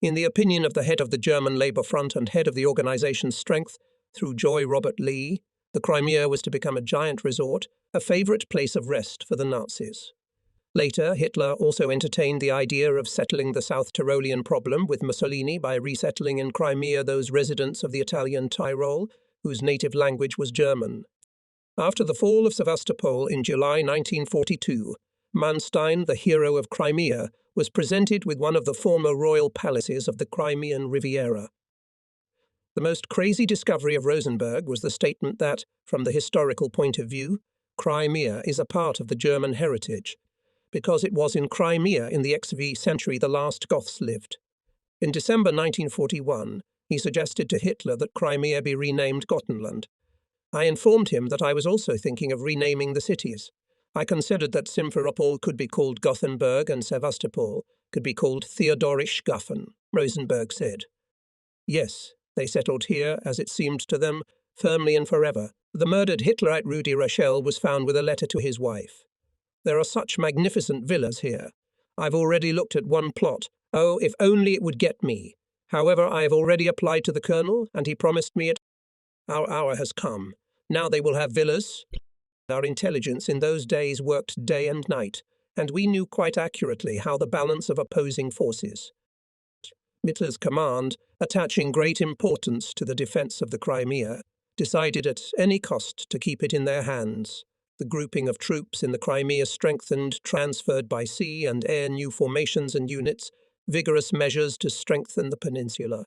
In the opinion of the head of the German Labour Front and head of the organization's strength, through Joy Robert Lee, The Crimea was to become a giant resort, a favourite place of rest for the Nazis. Later, Hitler also entertained the idea of settling the South Tyrolean problem with Mussolini by resettling in Crimea those residents of the Italian Tyrol whose native language was German. After the fall of Sevastopol in July 1942, Manstein, the hero of Crimea, was presented with one of the former royal palaces of the Crimean Riviera. The most crazy discovery of Rosenberg was the statement that, from the historical point of view, Crimea is a part of the German heritage, because it was in Crimea in the XV century the last Goths lived. In December 1941, he suggested to Hitler that Crimea be renamed Gothenland. I informed him that I was also thinking of renaming the cities. I considered that Simferopol could be called Gothenburg and Sevastopol could be called Theodorischgaffen, Rosenberg said. Yes, they settled here, as it seemed to them, firmly and forever. The murdered Hitlerite Rudi Rachel was found with a letter to his wife. There are such magnificent villas here. I've already looked at one plot. Oh, if only it would get me. However, I have already applied to the colonel, and he promised me it. Our hour has come. Now they will have villas. Our intelligence in those days worked day and night, and we knew quite accurately how the balance of opposing forces. Hitler's command, attaching great importance to the defence of the Crimea, decided at any cost to keep it in their hands. The grouping of troops in the Crimea strengthened, transferred by sea and air new formations and units, vigorous measures to strengthen the peninsula.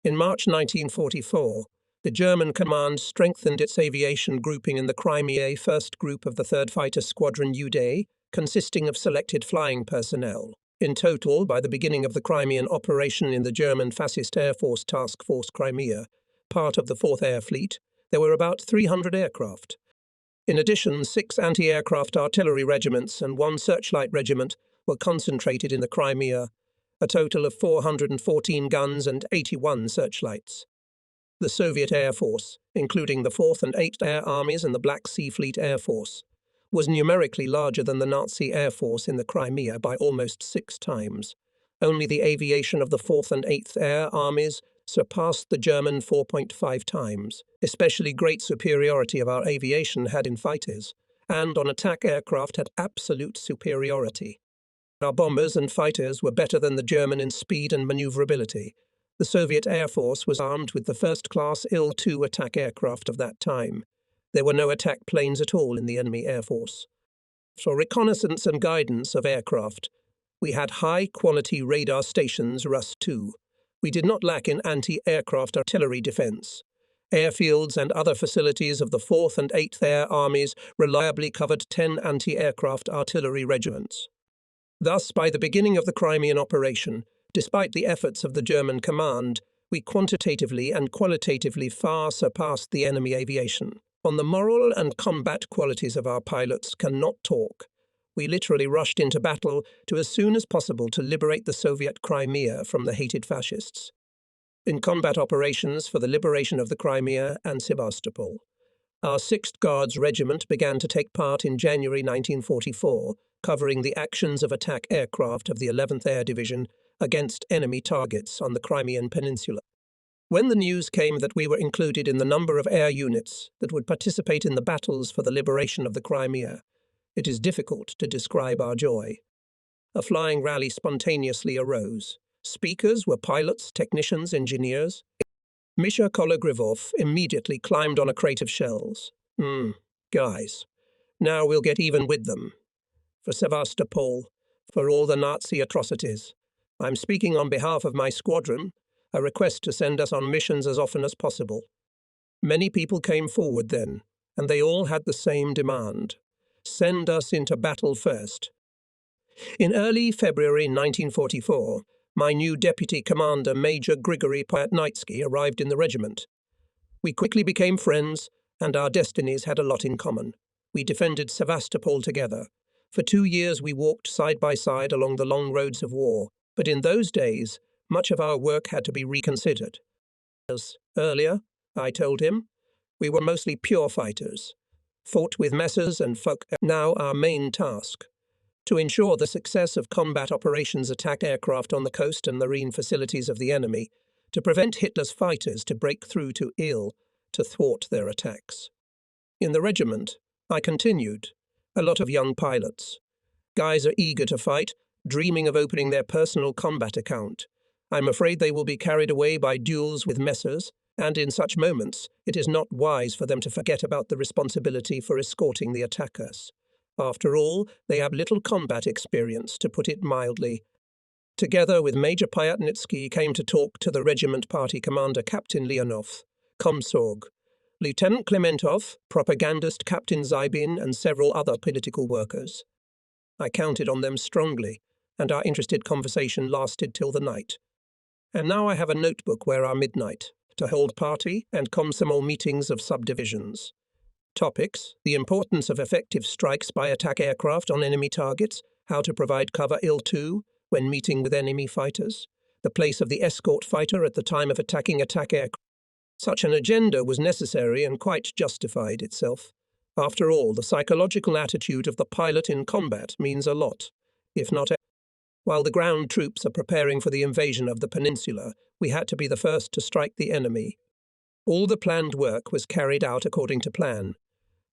In March 1944, the German command strengthened its aviation grouping in the Crimea, first group of the 3rd Fighter Squadron U-Day, consisting of selected flying personnel. In total, by the beginning of the Crimean operation in the German Fascist Air Force Task Force Crimea, part of the 4th Air Fleet, there were about 300 aircraft. In addition, 6 anti-aircraft artillery regiments and 1 searchlight regiment were concentrated in the Crimea, a total of 414 guns and 81 searchlights. The Soviet Air Force, including the 4th and 8th Air Armies and the Black Sea Fleet Air Force, was numerically larger than the Nazi Air Force in the Crimea by almost 6 times. Only the aviation of the 4th and 8th Air Armies surpassed the German 4.5 times. Especially great superiority of our aviation had in fighters, and on attack aircraft had absolute superiority. Our bombers and fighters were better than the German in speed and maneuverability. The Soviet Air Force was armed with the first-class Il-2 attack aircraft of that time. There were no attack planes at all in the enemy Air Force. For reconnaissance and guidance of aircraft, we had high-quality radar stations Rus-2. We did not lack in anti-aircraft artillery defense. Airfields and other facilities of the 4th and 8th Air Armies reliably covered 10 anti-aircraft artillery regiments. Thus, by the beginning of the Crimean operation, despite the efforts of the German command, we quantitatively and qualitatively far surpassed the enemy aviation. On the moral and combat qualities of our pilots cannot talk. We literally rushed into battle to as soon as possible to liberate the Soviet Crimea from the hated fascists. In combat operations for the liberation of the Crimea and Sevastopol, our 6th Guards Regiment began to take part in January 1944, covering the actions of attack aircraft of the 11th Air Division against enemy targets on the Crimean Peninsula. When the news came that we were included in the number of air units that would participate in the battles for the liberation of the Crimea, it is difficult to describe our joy. A flying rally spontaneously arose. Speakers were pilots, technicians, engineers. Misha Kologrivov immediately climbed on a crate of shells. Guys, now we'll get even with them. For Sevastopol, for all the Nazi atrocities. I'm speaking on behalf of my squadron, a request to send us on missions as often as possible. Many people came forward then, and they all had the same demand. Send us into battle first. In early February 1944, my new deputy commander, Major Grigory Pyatnitsky, arrived in the regiment. We quickly became friends, and our destinies had a lot in common. We defended Sevastopol together. For 2 years we walked side by side along the long roads of war, but in those days, much of our work had to be reconsidered. As earlier, I told him, we were mostly pure fighters, fought with Messers and Foch. Now our main task, to ensure the success of combat operations attack aircraft on the coast and marine facilities of the enemy, to prevent Hitler's fighters to break through to to thwart their attacks. In the regiment, I continued. A lot of young pilots. Guys are eager to fight, dreaming of opening their personal combat account. I'm afraid they will be carried away by duels with messers, and in such moments, it is not wise for them to forget about the responsibility for escorting the attackers. After all, they have little combat experience, to put it mildly. Together with Major Pyatnitsky came to talk to the regiment party commander Captain Leonov, Komsorg, Lieutenant Klementov, propagandist Captain Zybin, and several other political workers. I counted on them strongly, and our interested conversation lasted till the night. And now I have a notebook where our midnight, to hold party and komsomol meetings of subdivisions. Topics: the importance of effective strikes by attack aircraft on enemy targets, how to provide cover IL-2 when meeting with enemy fighters, the place of the escort fighter at the time of attacking attack aircraft. Such an agenda was necessary and quite justified itself. After all, the psychological attitude of the pilot in combat means a lot, if not. While the ground troops are preparing for the invasion of the peninsula, we had to be the first to strike the enemy. All the planned work was carried out according to plan,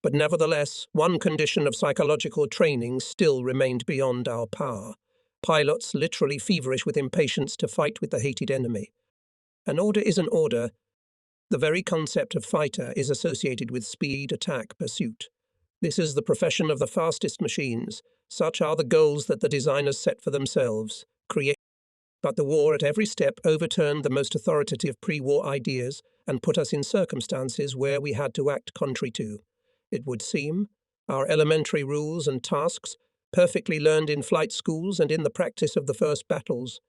but nevertheless, one condition of psychological training still remained beyond our power. Pilots literally feverish with impatience to fight with the hated enemy. An order is an order. The very concept of fighter is associated with speed, attack, pursuit. This is the profession of the fastest machines. Such are the goals that the designers set for themselves. But the war at every step overturned the most authoritative pre-war ideas and put us in circumstances where we had to act contrary to, it would seem, our elementary rules and tasks, perfectly learned in flight schools and in the practice of the first battles.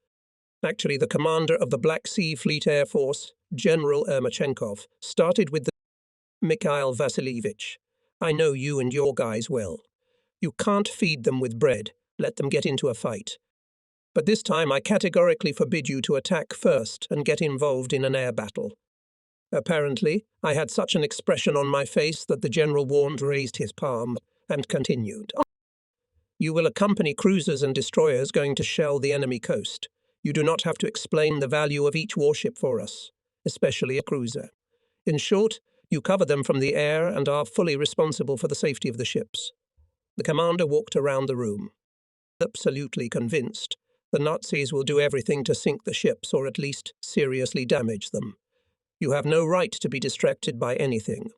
Actually, the commander of the Black Sea Fleet Air Force, General Ermachenkov, started with the Mikhail Vasilievich. I know you and your guys well. You can't feed them with bread, let them get into a fight. But this time I categorically forbid you to attack first and get involved in an air battle. Apparently, I had such an expression on my face that the general warned raised his palm and continued. You will accompany cruisers and destroyers going to shell the enemy coast. You do not have to explain the value of each warship for us, especially a cruiser. In short, you cover them from the air and are fully responsible for the safety of the ships. The commander walked around the room. Absolutely convinced, the Nazis will do everything to sink the ships or at least seriously damage them. You have no right to be distracted by anything.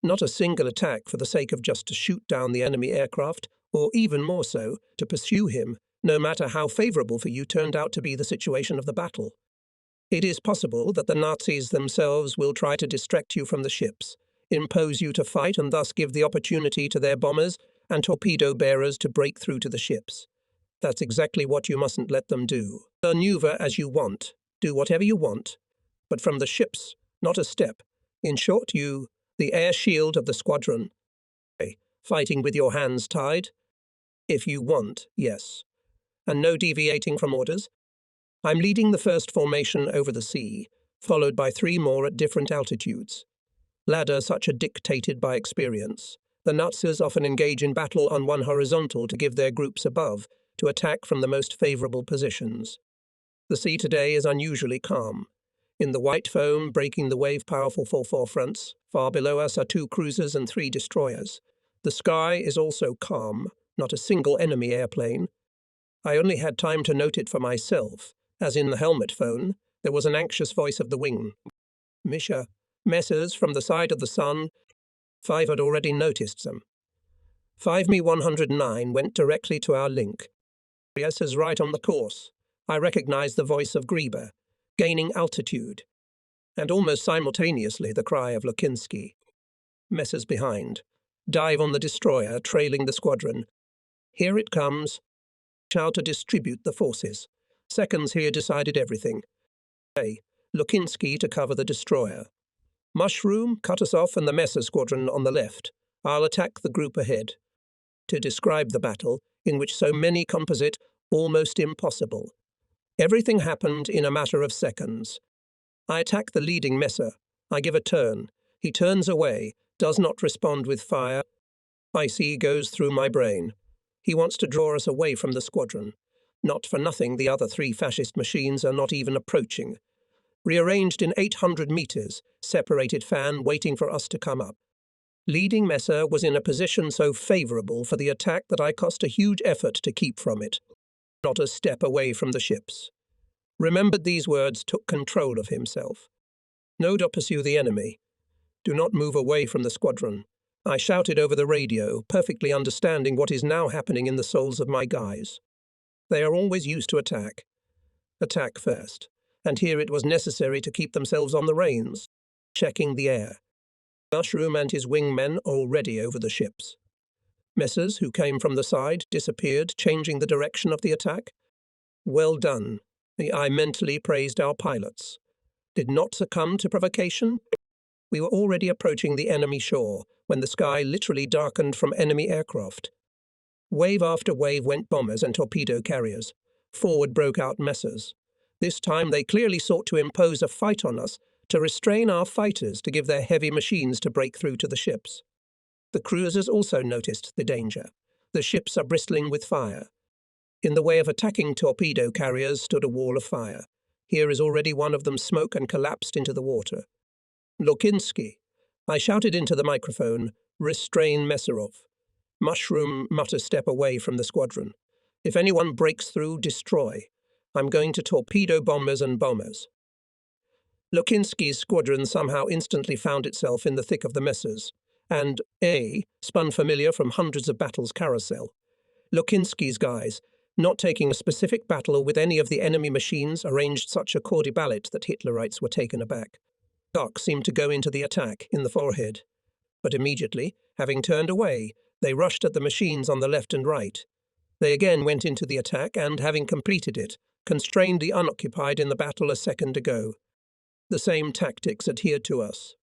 Not a single attack for the sake of just to shoot down the enemy aircraft, or even more so, to pursue him, no matter how favourable for you turned out to be the situation of the battle. It is possible that the Nazis themselves will try to distract you from the ships, impose you to fight and thus give the opportunity to their bombers and torpedo bearers to break through to the ships. That's exactly what you mustn't let them do. Maneuver as you want, do whatever you want, but from the ships, not a step. In short, you, the air shield of the squadron, fighting with your hands tied. If you want, yes. And no deviating from orders. I'm leading the first formation over the sea, followed by 3 more at different altitudes. Ladder such a dictated by experience. The Nazis often engage in battle on one horizontal to give their groups above to attack from the most favourable positions. The sea today is unusually calm. In the white foam breaking the wave-powerful forefronts, far below us are 2 cruisers and 3 destroyers. The sky is also calm, not a single enemy airplane. I only had time to note it for myself, as in the helmet phone, there was an anxious voice of the wing. Misha, messers from the side of the sun. 5 had already noticed them. 5Me-109 went directly to our link. Yes is right on the course. I recognized the voice of Grieber, gaining altitude, and almost simultaneously the cry of Lukinsky. Messers behind. Dive on the destroyer, trailing the squadron. Here it comes. How to distribute the forces. Seconds here decided everything. Lukinsky to cover the destroyer. Mushroom, cut us off and the Messer squadron on the left. I'll attack the group ahead. To describe the battle, in which so many composite, almost impossible. Everything happened in a matter of seconds. I attack the leading Messer. I give a turn. He turns away, does not respond with fire. Icy goes through my brain. He wants to draw us away from the squadron. Not for nothing the other 3 fascist machines are not even approaching. Rearranged in 800 meters, separated fan waiting for us to come up. Leading Messer was in a position so favourable for the attack that I cost a huge effort to keep from it, not a step away from the ships. Remembered these words, took control of himself. No, do pursue the enemy. Do not move away from the squadron. I shouted over the radio, perfectly understanding what is now happening in the souls of my guys. They are always used to attack. Attack first. And here it was necessary to keep themselves on the reins, checking the air. Mushroom and his wingmen already over the ships. Messers, who came from the side, disappeared, changing the direction of the attack. Well done. I mentally praised our pilots. Did not succumb to provocation. We were already approaching the enemy shore when the sky literally darkened from enemy aircraft. Wave after wave went bombers and torpedo carriers. Forward broke out Messers. This time they clearly sought to impose a fight on us, to restrain our fighters to give their heavy machines to break through to the ships. The cruisers also noticed the danger. The ships are bristling with fire. In the way of attacking torpedo carriers stood a wall of fire. Here is already one of them smoke and collapsed into the water. Lukinski. I shouted into the microphone, restrain Messerov. Mushroom mutter step away from the squadron. If anyone breaks through, destroy. I'm going to torpedo bombers and bombers. Lukinski's squadron somehow instantly found itself in the thick of the Messers, and spun familiar from hundreds of battles carousel. Lukinski's guys, not taking a specific battle with any of the enemy machines, arranged such a cordy ballet that Hitlerites were taken aback. Dark seemed to go into the attack in the forehead, but immediately, having turned away, they rushed at the machines on the left and right. They again went into the attack and, having completed it, constrained the unoccupied in the battle a second ago. The same tactics adhered to us.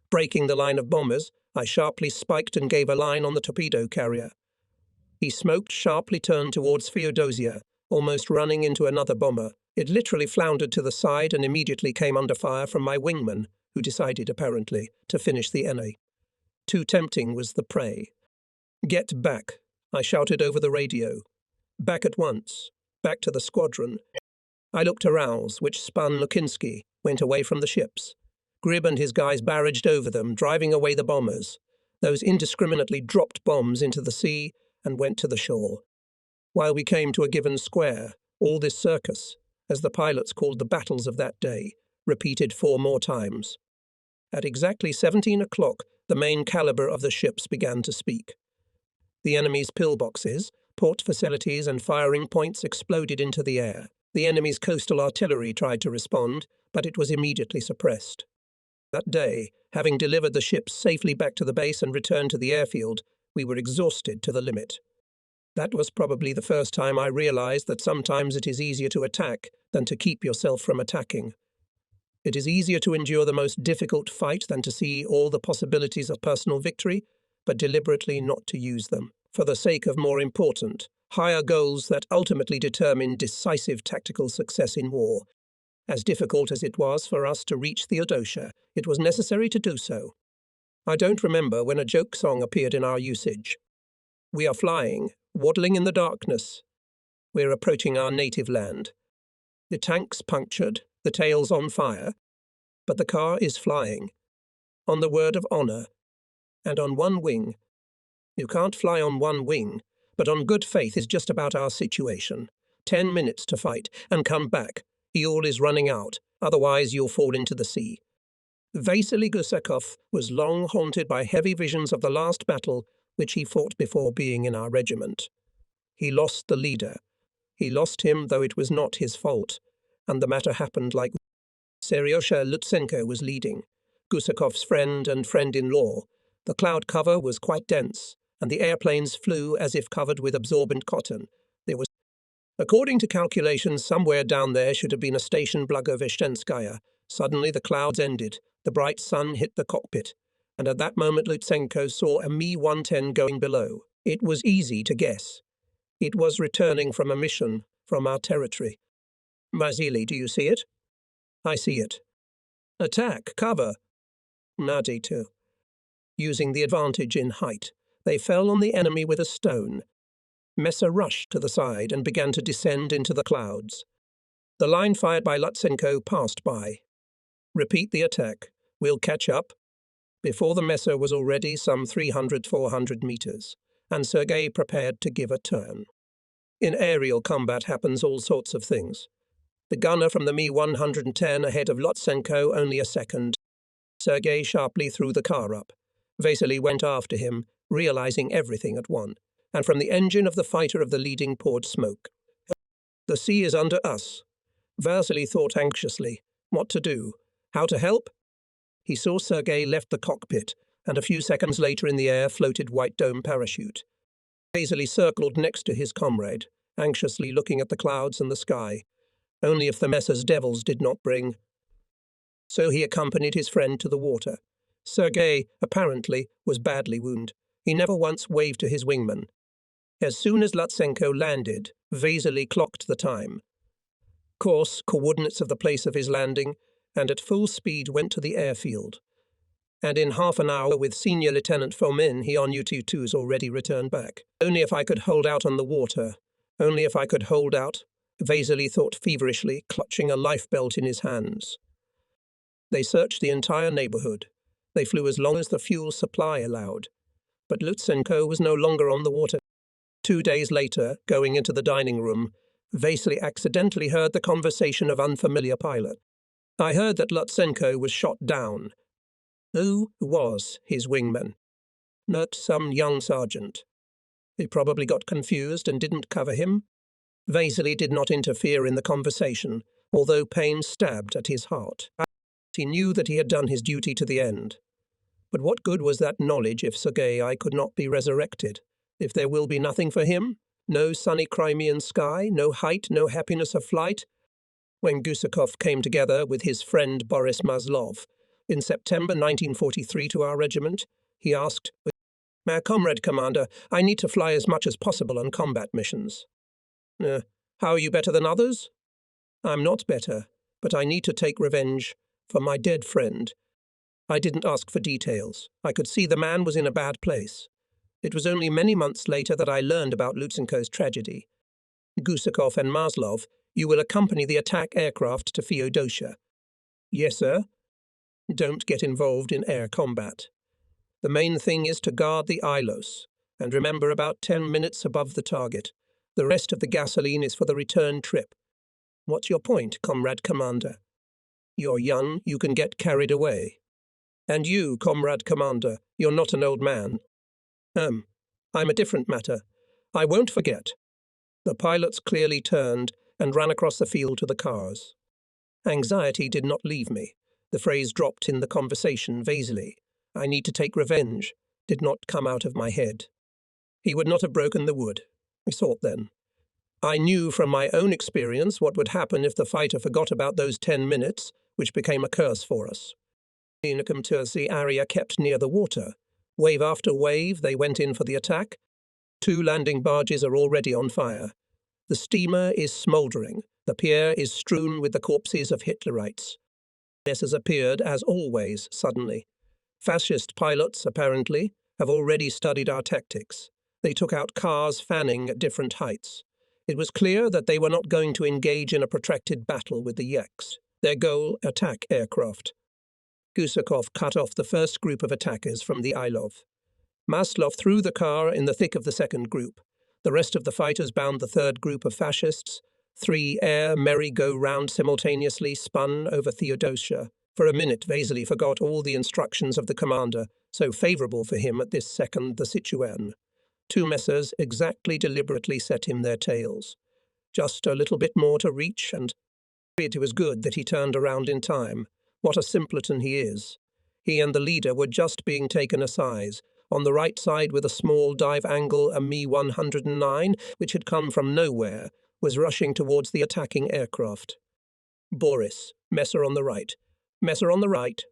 Breaking the line of bombers, I sharply spiked and gave a line on the torpedo carrier. He smoked, sharply turned towards Feodosia, almost running into another bomber. It literally floundered to the side and immediately came under fire from my wingman, who decided, apparently, to finish the enemy. Too tempting was the prey. Get back, I shouted over the radio. Back at once. Back to the squadron. I looked around, which spun Lukinski, went away from the ships. Grib and his guys barraged over them, driving away the bombers. Those indiscriminately dropped bombs into the sea and went to the shore. While we came to a given square, all this circus, as the pilots called the battles of that day, repeated 4 more times. At exactly 17 o'clock, the main caliber of the ships began to speak. The enemy's pillboxes, port facilities and firing points exploded into the air. The enemy's coastal artillery tried to respond, but it was immediately suppressed. That day, having delivered the ships safely back to the base and returned to the airfield, we were exhausted to the limit. That was probably the first time I realized that sometimes it is easier to attack than to keep yourself from attacking. It is easier to endure the most difficult fight than to see all the possibilities of personal victory, but deliberately not to use them, for the sake of more important, higher goals that ultimately determine decisive tactical success in war. As difficult as it was for us to reach Theodosia, it was necessary to do so. I don't remember when a joke song appeared in our usage. We are flying, waddling in the darkness. We're approaching our native land. The tank's punctured, the tail's on fire, but the car is flying. On the word of honor, and on one wing. You can't fly on one wing, but on good faith is just about our situation. 10 minutes to fight, and come back. Fuel is running out, otherwise you'll fall into the sea. Vasily Gusakov was long haunted by heavy visions of the last battle which he fought before being in our regiment. He lost the leader. He lost him, though it was not his fault, and the matter happened like Seryosha Lutsenko was leading, Gusakov's friend and friend-in-law. The cloud cover was quite dense, and the airplanes flew as if covered with absorbent cotton. There was, according to calculations, somewhere down there should have been a station Blagoveshchenskaya. Suddenly the clouds ended, the bright sun hit the cockpit, and at that moment Lutsenko saw a Mi-110 going below. It was easy to guess. It was returning from a mission from our territory. Vasily, do you see it? I see it. Attack, cover. Nadi too. Using the advantage in height, they fell on the enemy with a stone. Messer rushed to the side and began to descend into the clouds. The line fired by Lutsenko passed by. Repeat the attack. We'll catch up. Before the Messer was already some 300–400 meters, and Sergei prepared to give a turn. In aerial combat happens all sorts of things. The gunner from the Mi-110 ahead of Lutsenko only a second. Sergei sharply threw the car up. Vasily went after him, realizing everything at once, and from the engine of the fighter of the leading poured smoke. The sea is under us. Vasily thought anxiously. What to do? How to help? He saw Sergei left the cockpit, and a few seconds later in the air floated White Dome parachute. Vasily circled next to his comrade, anxiously looking at the clouds and the sky. Only if the Messer's devils did not bring. So he accompanied his friend to the water. Sergei, apparently, was badly wounded. He never once waved to his wingman. As soon as Lutsenko landed, Vasily clocked the time. Course, coordinates of the place of his landing, and at full speed went to the airfield. And in half an hour with Senior Lieutenant Fomin, he on U-22's already returned back. Only if I could hold out on the water. Only if I could hold out, Vasily thought feverishly, clutching a lifebelt in his hands. They searched the entire neighborhood. They flew as long as the fuel supply allowed. But Lutsenko was no longer on the water. 2 days later, going into the dining room, Vasily accidentally heard the conversation of unfamiliar pilot. I heard that Lutsenko was shot down. Who was his wingman? Not some young sergeant. He probably got confused and didn't cover him. Vasily did not interfere in the conversation, although pain stabbed at his heart. He knew that he had done his duty to the end. But what good was that knowledge if Sergei could not be resurrected? If there will be nothing for him? No sunny Crimean sky, no height, no happiness of flight? When Gusakov came together with his friend Boris Maslov in September 1943 to our regiment, he asked, "My comrade commander, I need to fly as much as possible on combat missions." How are you better than others?" "I'm not better, but I need to take revenge for my dead friend." I didn't ask for details. I could see the man was in a bad place. It was only many months later that I learned about Lutsenko's tragedy. "Gusakov and Maslov, you will accompany the attack aircraft to Feodosia." "Yes, sir." "Don't get involved in air combat. The main thing is to guard the ILOS, and remember about 10 minutes above the target. The rest of the gasoline is for the return trip." "What's your point, comrade commander?" "You're young, you can get carried away." "And you, comrade commander, you're not an old man." I'm a different matter. I won't forget." The pilots clearly turned and ran across the field to the cars. Anxiety did not leave me. The phrase dropped in the conversation Vasily. "I need to take revenge," did not come out of my head. He would not have broken the wood. We saw it then. I knew from my own experience what would happen if the fighter forgot about those 10 minutes, which became a curse for us. In the area kept near the water. Wave after wave, they went in for the attack. 2 landing barges are already on fire. The steamer is smouldering. The pier is strewn with the corpses of Hitlerites. This has appeared, as always, suddenly. Fascist pilots, apparently, have already studied our tactics. They took out cars fanning at different heights. It was clear that they were not going to engage in a protracted battle with the Yeks. Their goal, attack aircraft. Gusakov cut off the first group of attackers from the Ilov. Maslov threw the car in the thick of the second group. The rest of the fighters bound the third group of fascists. 3 air merry-go-round simultaneously spun over Theodosia. For a minute, Vasily forgot all the instructions of the commander, so favourable for him at this second the situation. 2 Messers exactly deliberately set him their tails. Just a little bit more to reach, and it was good that he turned around in time. What a simpleton he is. He and the leader were just being taken aside. On the right side with a small dive angle, a Mi-109, which had come from nowhere, was rushing towards the attacking aircraft. Boris, Messer on the right. Messer on the right.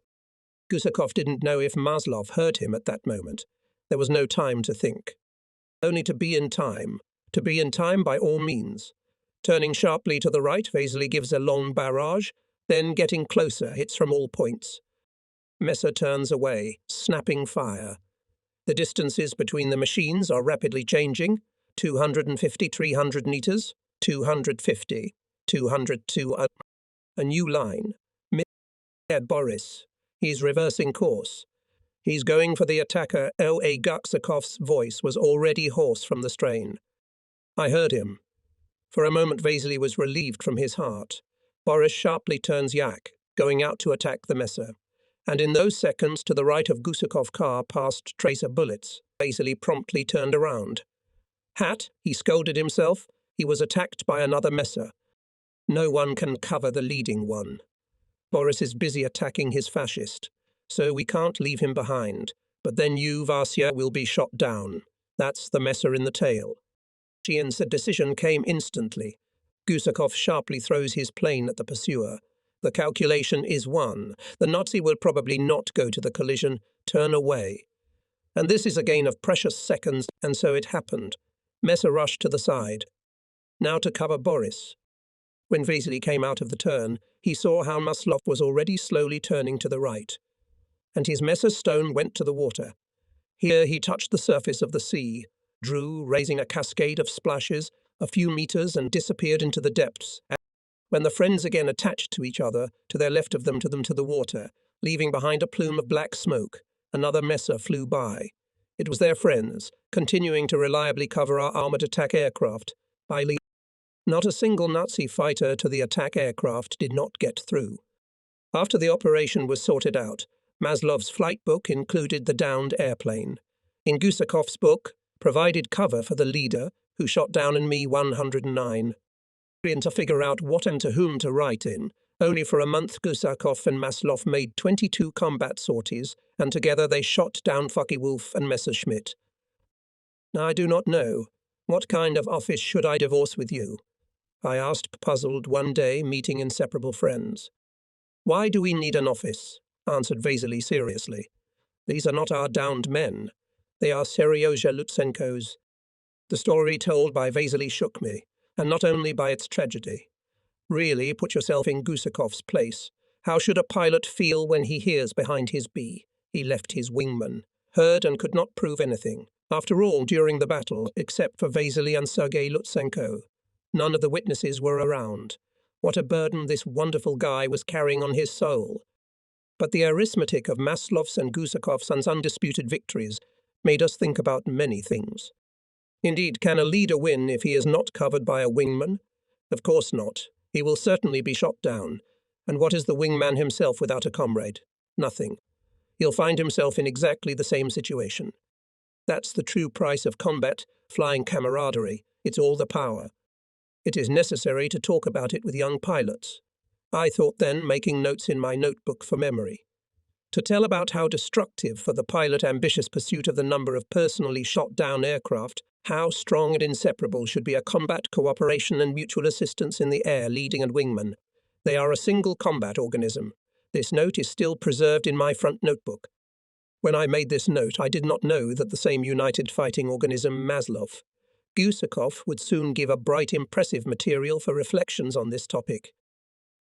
Gusakov didn't know if Maslov heard him at that moment. There was no time to think. Only to be in time. To be in time by all means. Turning sharply to the right, Vasily gives a long barrage, then getting closer, hits from all points. Messer turns away, snapping fire. The distances between the machines are rapidly changing. 250, 300 meters, 250, 202, a new line. Boris. He's reversing course. He's going for the attacker. L.A. Guksakov's voice was already hoarse from the strain. I heard him. For a moment Vasily was relieved from his heart. Boris sharply turns yak, going out to attack the messer. And in those seconds to the right of Gusakov's car passed tracer bullets. Vasily promptly turned around. Hat, he scolded himself. He was attacked by another messer. No one can cover the leading one. Boris is busy attacking his fascist, so we can't leave him behind. But then you, Vasya, will be shot down. That's the messer in the tail. Chian's decision came instantly. Gusakov sharply throws his plane at the pursuer. The calculation is one. The Nazi will probably not go to the collision, turn away. And this is a gain of precious seconds, and so it happened. Messer rushed to the side. Now to cover Boris. When Vasily came out of the turn, he saw how Maslov was already slowly turning to the right. And his messer's stone went to the water. Here he touched the surface of the sea, drew, raising a cascade of splashes, a few meters, and disappeared into the depths. When the friends again attached to each other, to their left of them to the water, leaving behind a plume of black smoke, another messer flew by. It was their friends, continuing to reliably cover our armoured attack aircraft. Not a single Nazi fighter to the attack aircraft did not get through. After the operation was sorted out, Maslov's flight book included the downed airplane. In Gusakov's book, provided cover for the leader, who shot down in Mi-109. To figure out what and to whom to write in, only for a month Gusakov and Maslov made 22 combat sorties, and together they shot down Focke-Wulf and Messerschmitt. Now I do not know. What kind of office should I divorce with you? I asked, puzzled, one day, meeting inseparable friends. Why do we need an office? Answered Vasily seriously. These are not our downed men. They are Seryozha Lutsenko's. The story told by Vasily shook me, and not only by its tragedy. Really, put yourself in Gusakov's place. How should a pilot feel when he hears behind his bee? He left his wingman, heard and could not prove anything. After all, during the battle, except for Vasily and Sergei Lutsenko, none of the witnesses were around. What a burden this wonderful guy was carrying on his soul. But the arithmetic of Maslov's and Gusakov's undisputed victories made us think about many things. Indeed, can a leader win if he is not covered by a wingman? Of course not. He will certainly be shot down. And what is the wingman himself without a comrade? Nothing. He'll find himself in exactly the same situation. That's the true price of combat, flying camaraderie. It's all the power. It is necessary to talk about it with young pilots. I thought then, making notes in my notebook for memory. To tell about how destructive for the pilot ambitious pursuit of the number of personally shot down aircraft, how strong and inseparable should be a combat cooperation and mutual assistance in the air, leading and wingman. They are a single combat organism. This note is still preserved in my front notebook. When I made this note, I did not know that the same united fighting organism, Maslov. Gusakov would soon give a bright, impressive material for reflections on this topic.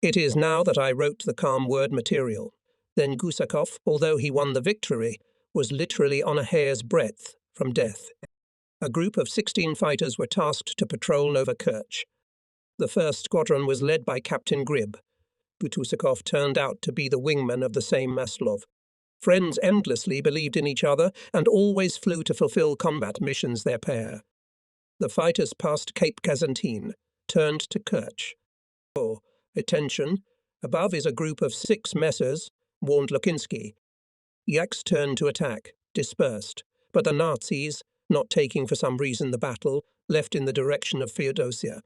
It is now that I wrote the calm word material. Then Gusakov, although he won the victory, was literally on a hair's breadth from death. A group of 16 fighters were tasked to patrol Novokerch. The first squadron was led by Captain Grib. Gusakov turned out to be the wingman of the same Maslov. Friends endlessly believed in each other and always flew to fulfill combat missions their pair. The fighters passed Cape Kazantine, turned to Kerch. Oh, attention! Above is a group of 6 messers, warned Lukinsky. Yaks turned to attack, dispersed, but the Nazis, not taking for some reason the battle, left in the direction of Feodosia.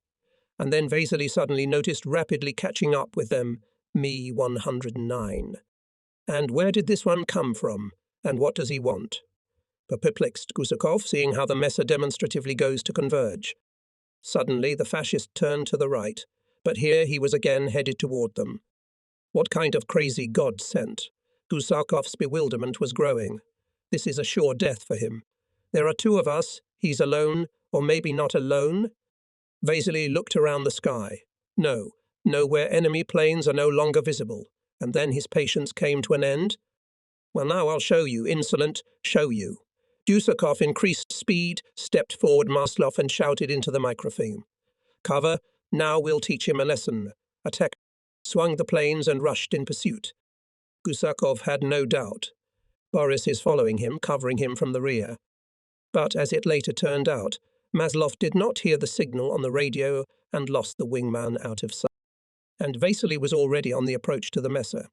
And then Vasily suddenly noticed rapidly catching up with them, Mi-109. And where did this one come from, and what does he want? Perplexed Gusakov, seeing how the messer demonstratively goes to converge. Suddenly the fascist turned to the right, but here he was again headed toward them. What kind of crazy God sent? Gusakov's bewilderment was growing. This is a sure death for him. There are 2 of us, he's alone, or maybe not alone. Vasily looked around the sky. No, where enemy planes are no longer visible. And then his patience came to an end. Well, now I'll show you, insolent, show you. Gusakov increased speed, stepped forward Maslov and shouted into the microphone. Cover, now we'll teach him a lesson. Attack, swung the planes and rushed in pursuit. Gusakov had no doubt. Boris is following him, covering him from the rear. But as it later turned out, Maslov did not hear the signal on the radio and lost the wingman out of sight. And Vasily was already on the approach to the Messer.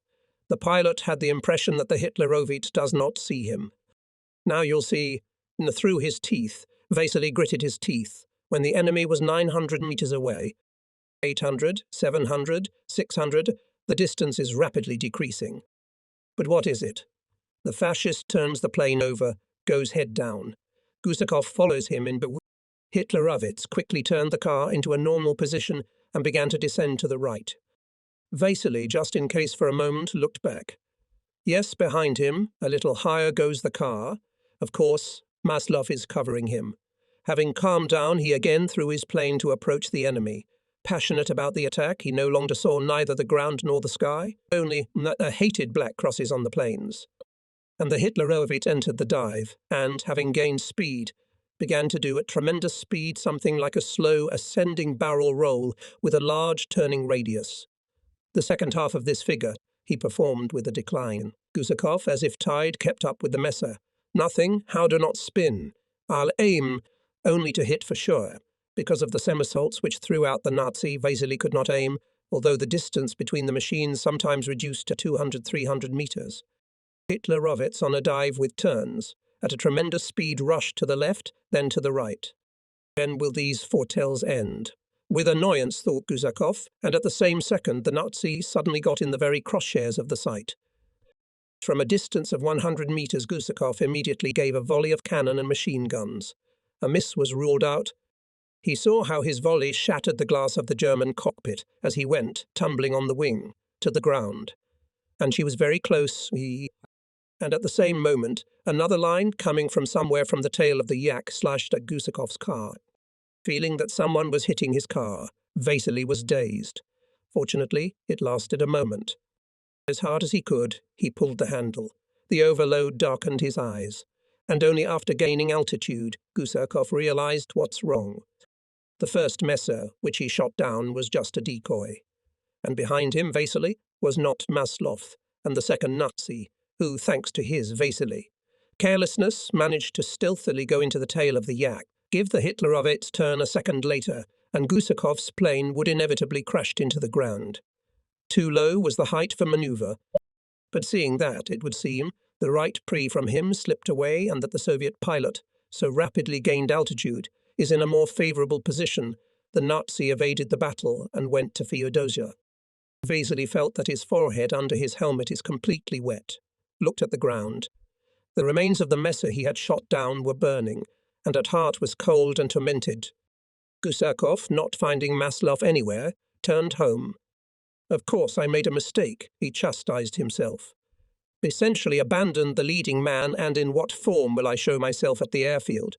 The pilot had the impression that the Hitlerovite does not see him. Now you'll see, through his teeth, Vasily gritted his teeth, when the enemy was 900 meters away. 800, 700, 600, the distance is rapidly decreasing. But what is it? The fascist turns the plane over, goes head down. Gusakov follows him in bewilderment. Hitlerovitz quickly turned the car into a normal position and began to descend to the right. Vasily, just in case for a moment, looked back. Yes, behind him, a little higher goes the car. Of course, Maslov is covering him. Having calmed down, he again threw his plane to approach the enemy. Passionate about the attack, he no longer saw neither the ground nor the sky, only hated black crosses on the plains. And the Hitlerovite entered the dive, and, having gained speed, began to do at tremendous speed something like a slow ascending barrel roll with a large turning radius. The second half of this figure he performed with a decline. Gusakov, as if tied, kept up with the Messer. Nothing, how do not spin. I'll aim, only to hit for sure. Because of the somersaults which threw out the Nazi, Vasily could not aim, although the distance between the machines sometimes reduced to 200-300 meters. Hitlerovitz, on a dive with turns, at a tremendous speed, rushed to the left, then to the right. When will these foretells end? With annoyance, thought Gusakov, and at the same second the Nazi suddenly got in the very crosshairs of the sight. From a distance of 100 meters, Gusakov immediately gave a volley of cannon and machine guns. A miss was ruled out. He saw how his volley shattered the glass of the German cockpit as he went, tumbling on the wing, to the ground. And she was very close, and at the same moment, another line, coming from somewhere from the tail of the yak, slashed at Gusakov's car. Feeling that someone was hitting his car, Vasily was dazed. Fortunately, it lasted a moment. As hard as he could, he pulled the handle. The overload darkened his eyes, and only after gaining altitude, Gusakov realized what's wrong. The first Messer, which he shot down, was just a decoy. And behind him, Vasily, was not Maslov, and the second Nazi, who, thanks to his Vasily carelessness, managed to stealthily go into the tail of the yak, give the Hitlerovitz turn a second later, and Gusakov's plane would inevitably crash into the ground. Too low was the height for maneuver, but seeing that, it would seem, the right pre from him slipped away and that the Soviet pilot, so rapidly gained altitude, is in a more favorable position, the Nazi evaded the battle and went to Feodosia. Vasily felt that his forehead under his helmet is completely wet, looked at the ground. The remains of the Messer he had shot down were burning, and at heart was cold and tormented. Gusakov, not finding Maslov anywhere, turned home. Of course I made a mistake, he chastised himself. Essentially abandoned the leading man, and in what form will I show myself at the airfield?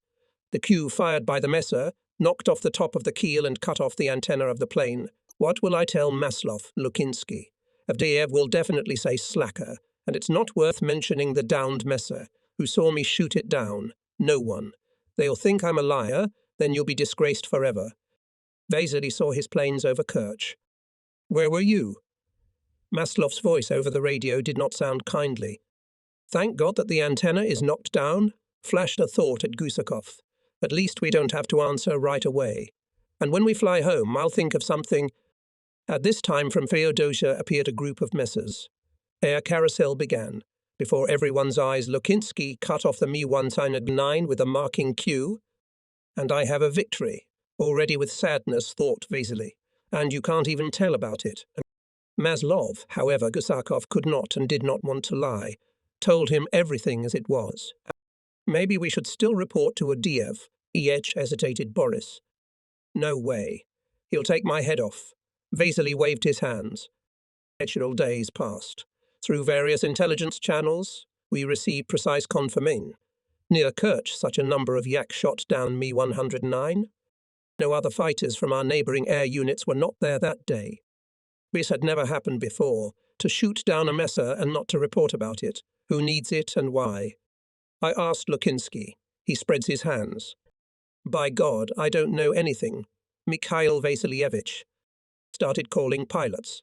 The cue fired by the Messer knocked off the top of the keel and cut off the antenna of the plane. What will I tell Maslov, Lukinsky? Avdeyev will definitely say slacker, and it's not worth mentioning the downed Messer, who saw me shoot it down. No one. They'll think I'm a liar, then you'll be disgraced forever. Vasily saw his planes over Kerch. Where were you? Maslov's voice over the radio did not sound kindly. Thank God that the antenna is knocked down, flashed a thought at Gusakov. At least we don't have to answer right away. And when we fly home, I'll think of something. At this time from Feodosia appeared a group of Messers. Air carousel began. Before everyone's eyes, Lukinsky cut off the Mi-109 with a marking cue. And I have a victory. Already with sadness, thought Vasily. And you can't even tell about it. Maslov, however, Gusakov could not and did not want to lie, told him everything as it was. Maybe we should still report to Avdeyev, hesitated Boris. No way. He'll take my head off. Vasily waved his hands. Natural days passed. Through various intelligence channels, we received precise confirmation. Near Kerch, such a number of yak shot down Mi-109. No other fighters from our neighbouring air units were not there that day. This had never happened before, to shoot down a Messer and not to report about it. Who needs it and why? I asked Lukinsky. He spreads his hands. By God, I don't know anything. Mikhail Vasilievich. Started calling pilots.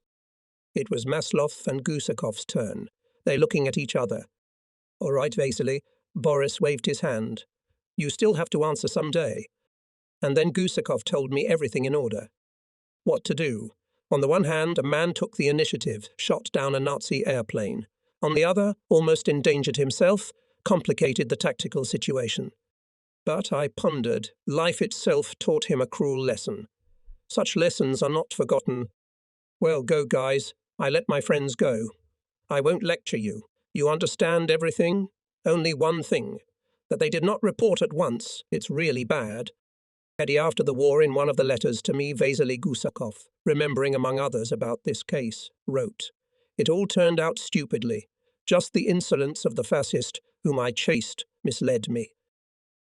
It was Maslov and Gusakov's turn. They're looking at each other. All right, Vasily. Boris waved his hand. You still have to answer someday. And then Gusakov told me everything in order. What to do. On the one hand, a man took the initiative, shot down a Nazi airplane. On the other, almost endangered himself, complicated the tactical situation. But I pondered. Life itself taught him a cruel lesson. Such lessons are not forgotten. Well, go, guys. I let my friends go. I won't lecture you. You understand everything? Only one thing. That they did not report at once. It's really bad. After the war, in one of the letters to me, Vasily Gusakov, remembering among others about this case, wrote, "It all turned out stupidly. Just the insolence of the fascist, whom I chased, misled me."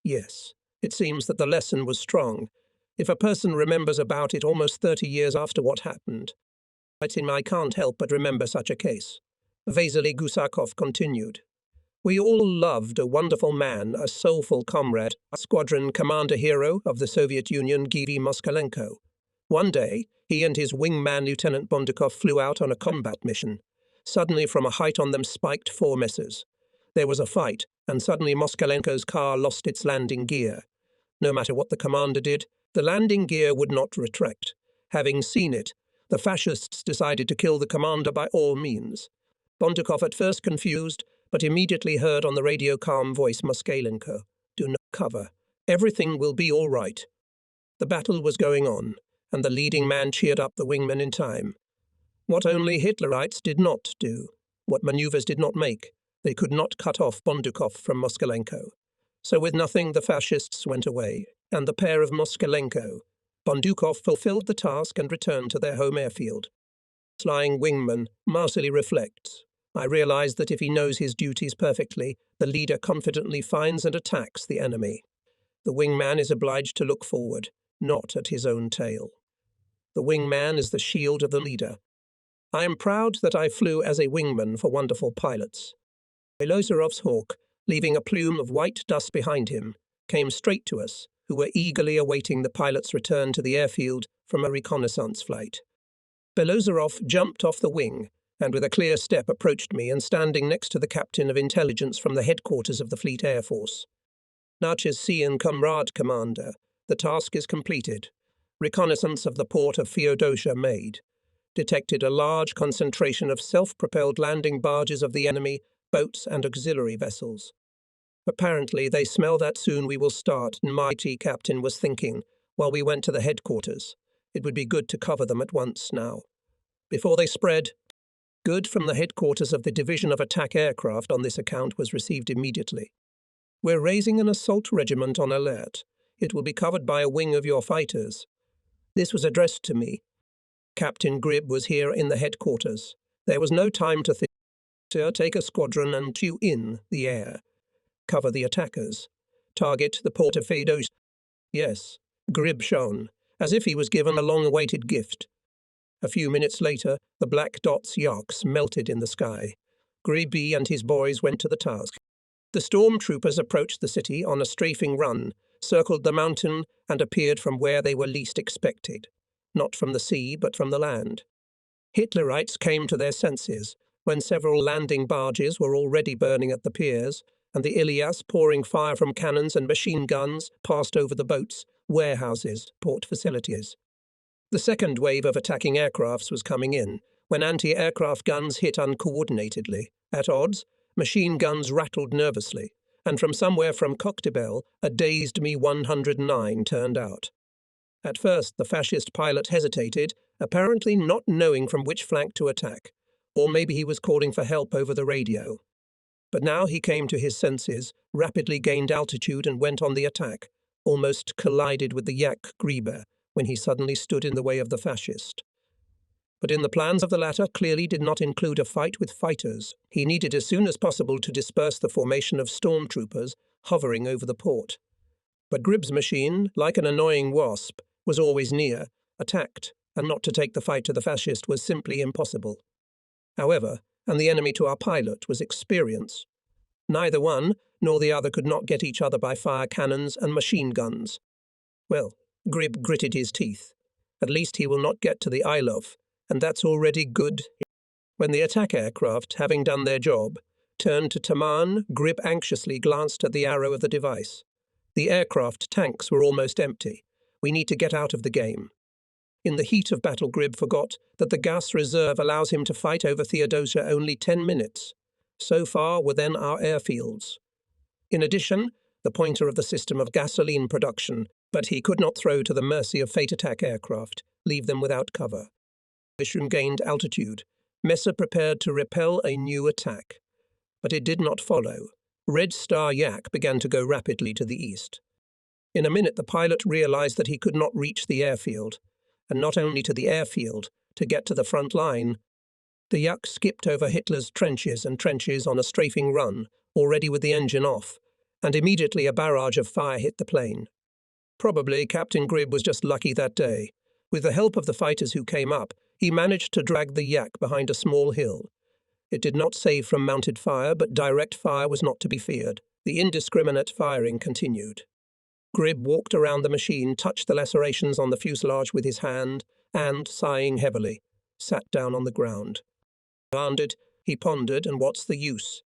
Yes, it seems that the lesson was strong. If a person remembers about it almost 30 years after what happened, I can't help but remember such a case. Vasily Gusakov continued. We all loved a wonderful man, a soulful comrade, a squadron commander hero of the Soviet Union, Giri Moskalenko. One day, he and his wingman Lieutenant Bondukov flew out on a combat mission. Suddenly, from a height on them spiked 4 missiles. There was a fight, and suddenly Moskalenko's car lost its landing gear. No matter what the commander did, the landing gear would not retract. Having seen it, the fascists decided to kill the commander by all means. Bondukov, at first confused, but immediately heard on the radio calm voice Moskalenko, "Do not cover. Everything will be all right." The battle was going on, and the leading man cheered up the wingman in time. What only Hitlerites did not do, what maneuvers did not make, they could not cut off Bondukov from Moskalenko. So with nothing, the fascists went away, and the pair of Moskalenko, Bondukov, fulfilled the task and returned to their home airfield. Flying wingman Marcely reflects. I realize that if he knows his duties perfectly, the leader confidently finds and attacks the enemy. The wingman is obliged to look forward, not at his own tail. The wingman is the shield of the leader. I am proud that I flew as a wingman for wonderful pilots. Belozerov's hawk, leaving a plume of white dust behind him, came straight to us, who were eagerly awaiting the pilot's return to the airfield from a reconnaissance flight. Belozerov jumped off the wing, and with a clear step approached me and standing next to the captain of intelligence from the headquarters of the Fleet Air Force. Natchez Sea and Comrade Commander, the task is completed. Reconnaissance of the port of Feodosia made. Detected a large concentration of self-propelled landing barges of the enemy, boats and auxiliary vessels. Apparently they smell that soon we will start, mighty captain was thinking, while we went to the headquarters. It would be good to cover them at once now. Before they spread, good from the headquarters of the Division of Attack Aircraft on this account was received immediately. We're raising an assault regiment on alert. It will be covered by a wing of your fighters. This was addressed to me. Captain Grib was here in the headquarters. There was no time to think. Take a squadron and chew in the air. Cover the attackers. Target the port of Feodosia. Yes, Grib shone, as if he was given a long-awaited gift. A few minutes later, the black dots yarks melted in the sky. Gribby and his boys went to the task. The stormtroopers approached the city on a strafing run, circled the mountain, and appeared from where they were least expected. Not from the sea, but from the land. Hitlerites came to their senses when several landing barges were already burning at the piers, and the Ilias, pouring fire from cannons and machine guns, passed over the boats, warehouses, port facilities. The second wave of attacking aircrafts was coming in, when anti-aircraft guns hit uncoordinatedly. At odds, machine guns rattled nervously, and from somewhere from Koktebel, a dazed Mi-109 turned out. At first, the fascist pilot hesitated, apparently not knowing from which flank to attack, or maybe he was calling for help over the radio. But now he came to his senses, rapidly gained altitude and went on the attack, almost collided with the Yak Grieber, when he suddenly stood in the way of the fascist. But in the plans of the latter clearly did not include a fight with fighters. He needed as soon as possible to disperse the formation of stormtroopers hovering over the port. But Grib's machine, like an annoying wasp, was always near, attacked, and not to take the fight to the fascist was simply impossible. However, and the enemy to our pilot was experience. Neither one nor the other could not get each other by fire cannons and machine guns. Well, Grib gritted his teeth. At least he will not get to the Ilov, and that's already good. When the attack aircraft, having done their job, Turned to Taman, Grib anxiously glanced at the arrow of the device. The aircraft tanks were almost empty. We need to get out of the game. In the heat of battle, Grib forgot that the gas reserve allows him to fight over Theodosia only 10 minutes. So far were then our airfields. In addition, the pointer of the system of gasoline production, but he could not throw to the mercy of fate attack aircraft, leave them without cover. Vishnu gained altitude. Mesa prepared to repel a new attack. But it did not follow. Red Star Yak began to go rapidly to the east. In a minute, the pilot realized that he could not reach the airfield. And not only to the airfield, to get to the front line. The Yak skipped over Hitler's trenches and trenches on a strafing run, already with the engine off, and immediately a barrage of fire hit the plane. Probably Captain Grib was just lucky that day. With the help of the fighters who came up, he managed to drag the Yak behind a small hill. It did not save from mounted fire, but direct fire was not to be feared. The indiscriminate firing continued. Grib walked around the machine, touched the lacerations on the fuselage with his hand, and, sighing heavily, sat down on the ground. Landed, he pondered, and what's the use?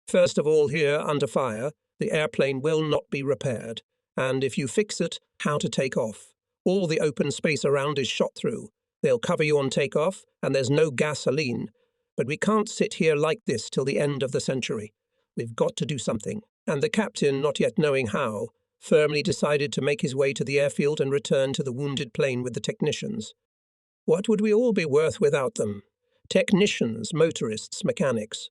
First of all, here, under fire, the airplane will not be repaired, and if you fix it, how to take off? All the open space around is shot through. They'll cover you on takeoff, and there's no gasoline. But we can't sit here like this till the end of the century. We've got to do something. And the captain, not yet knowing how, firmly decided to make his way to the airfield and return to the wounded plane with the technicians. What would we all be worth without them? Technicians, motorists, mechanics.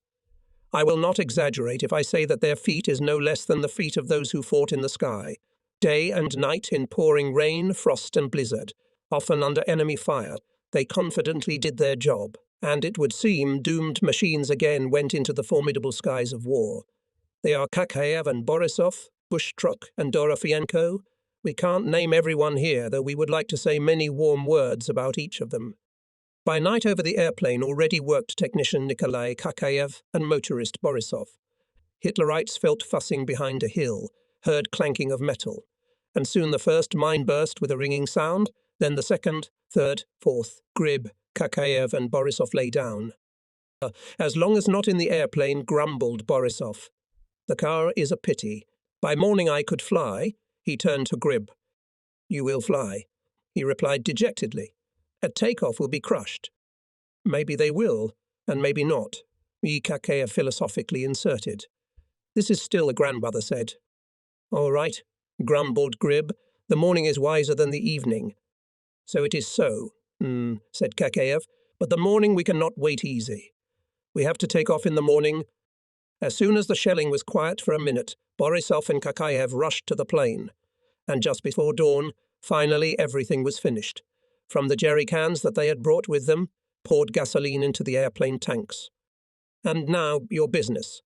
I will not exaggerate if I say that their feat is no less than the feat of those who fought in the sky, day and night in pouring rain, frost and blizzard, often under enemy fire. They confidently did their job, and it would seem doomed machines again went into the formidable skies of war. They are Kakayev and Borisov, Bushtruk and Dorofienko. We can't name everyone here, though we would like to say many warm words about each of them. By night over the airplane already worked technician Nikolai Kakayev and motorist Borisov. Hitlerites felt fussing behind a hill, heard clanking of metal, and soon the first mine burst with a ringing sound, then the second, third, fourth. Grib, Kakayev and Borisov lay down. As long as not in the airplane, grumbled Borisov. The car is a pity. By morning I could fly. He turned to Grib. You will fly, he replied dejectedly. At takeoff we'll be crushed. Maybe they will, and maybe not, Kakayev philosophically inserted. This is still, a grandmother said. All right, grumbled Grib. The morning is wiser than the evening. So it is so, said Kakayev, but the morning we cannot wait easy. We have to take off in the morning. As soon as the shelling was quiet for a minute, Borisov and Kakayev rushed to the plane. And just before dawn, finally everything was finished. From the jerry cans that they had brought with them, poured gasoline into the airplane tanks. And now, your business.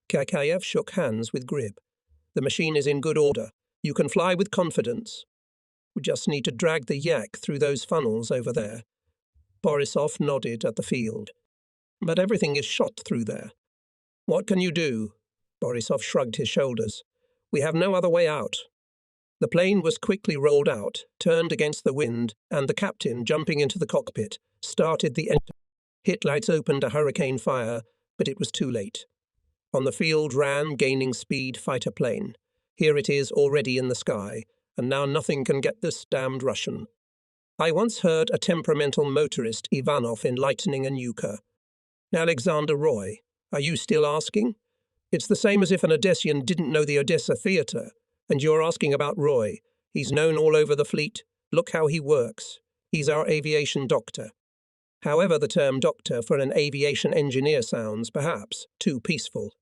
Kakayev shook hands with Grib. The machine is in good order. You can fly with confidence. We just need to drag the Yak through those funnels over there. Borisov nodded at the field. But everything is shot through there. What can you do? Borisov shrugged his shoulders. We have no other way out. The plane was quickly rolled out, turned against the wind, and the captain, jumping into the cockpit, started the engine. Hitlerites opened a hurricane fire, but it was too late. On the field ran, gaining speed, fighter plane. Here it is already in the sky, and now nothing can get this damned Russian. I once heard a temperamental motorist, Ivanov, enlightening a newcomer. Alexander Roy, are you still asking? It's the same as if an Odessian didn't know the Odessa theatre, and you're asking about Roy. He's known all over the fleet. Look how he works. He's our aviation doctor. However, the term doctor for an aviation engineer sounds, perhaps, too peaceful.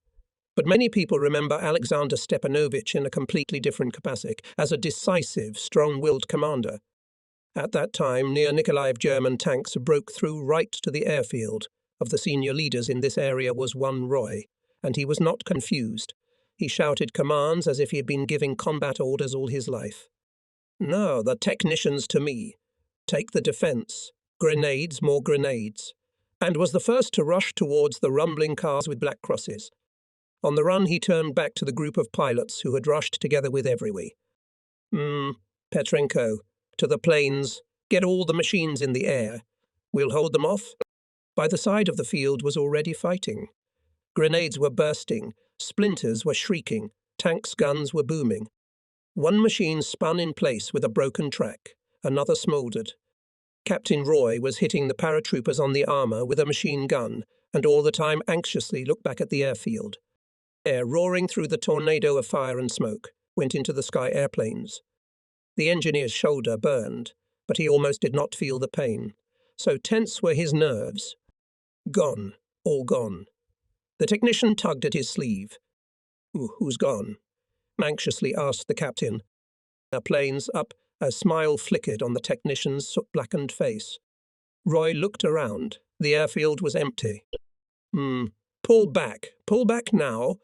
But many people remember Alexander Stepanovich in a completely different capacity, as a decisive, strong-willed commander. At that time, near Nikolaev, German tanks broke through right to the airfield. Of the senior leaders in this area was one Roy, and he was not confused. He shouted commands as if he had been giving combat orders all his life. No, the technicians to me. Take the defence. Grenades, more grenades. And was the first to rush towards the rumbling cars with black crosses. On the run he turned back to the group of pilots who had rushed together with Every. Petrenko, to the planes. Get all the machines in the air. We'll hold them off. By the side of the field was already fighting. Grenades were bursting, splinters were shrieking, tanks' guns were booming. One machine spun in place with a broken track, another smouldered. Captain Roy was hitting the paratroopers on the armour with a machine gun, and all the time anxiously looked back at the airfield. Air roaring through the tornado of fire and smoke went into the sky airplanes. The engineer's shoulder burned, but he almost did not feel the pain. So tense were his nerves. Gone, all gone. The technician tugged at his sleeve. Who's gone? Anxiously asked the captain. The planes up, a smile flickered on the technician's soot-blackened face. Roy looked around. The airfield was empty. Pull back now.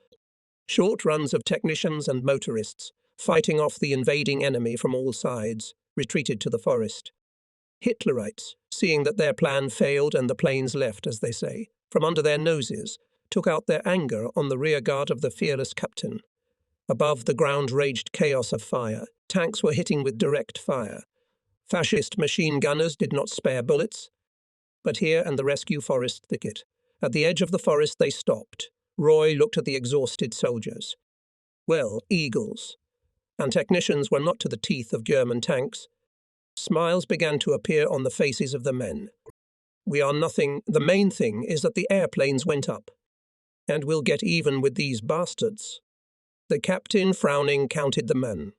Short runs of technicians and motorists, fighting off the invading enemy from all sides, retreated to the forest. Hitlerites, seeing that their plan failed and the planes left, as they say, from under their noses, took out their anger on the rearguard of the fearless captain. Above the ground raged chaos of fire. Tanks were hitting with direct fire. Fascist machine gunners did not spare bullets. But here and the rescue forest thicket. At the edge of the forest they stopped. Roy looked at the exhausted soldiers. Well, eagles. And technicians were not to the teeth of German tanks. Smiles began to appear on the faces of the men. We are nothing. The main thing is that the airplanes went up. And we'll get even with these bastards. The captain, frowning, counted the men.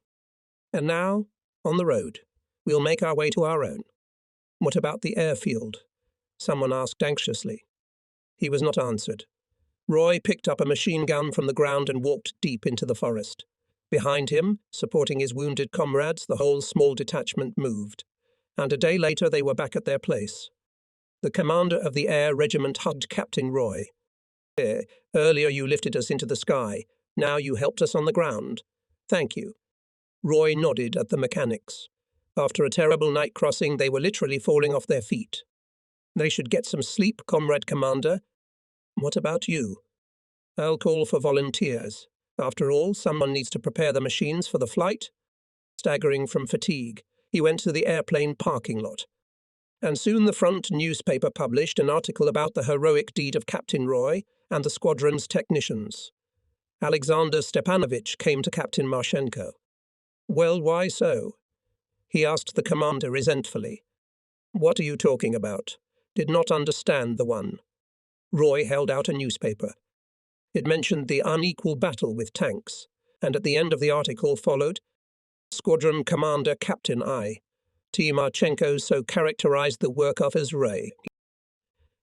And now, on the road, we'll make our way to our own. What about the airfield? Someone asked anxiously. He was not answered. Roy picked up a machine gun from the ground and walked deep into the forest. Behind him, supporting his wounded comrades, the whole small detachment moved. And a day later they were back at their place. The commander of the air regiment hugged Captain Roy. Earlier you lifted us into the sky. Now you helped us on the ground. Thank you. Roy nodded at the mechanics. After a terrible night crossing, they were literally falling off their feet. They should get some sleep, Comrade Commander. What about you? I'll call for volunteers. After all, someone needs to prepare the machines for the flight. Staggering from fatigue, he went to the airplane parking lot. And soon the front newspaper published an article about the heroic deed of Captain Roy and the squadron's technicians. Alexander Stepanovich came to Captain Marchenko. Well, why so? He asked the commander resentfully. What are you talking about? Did not understand the one. Roy held out a newspaper. It mentioned the unequal battle with tanks, and at the end of the article followed, Squadron Commander Captain I. T. Marchenko so characterized the work of as Ray.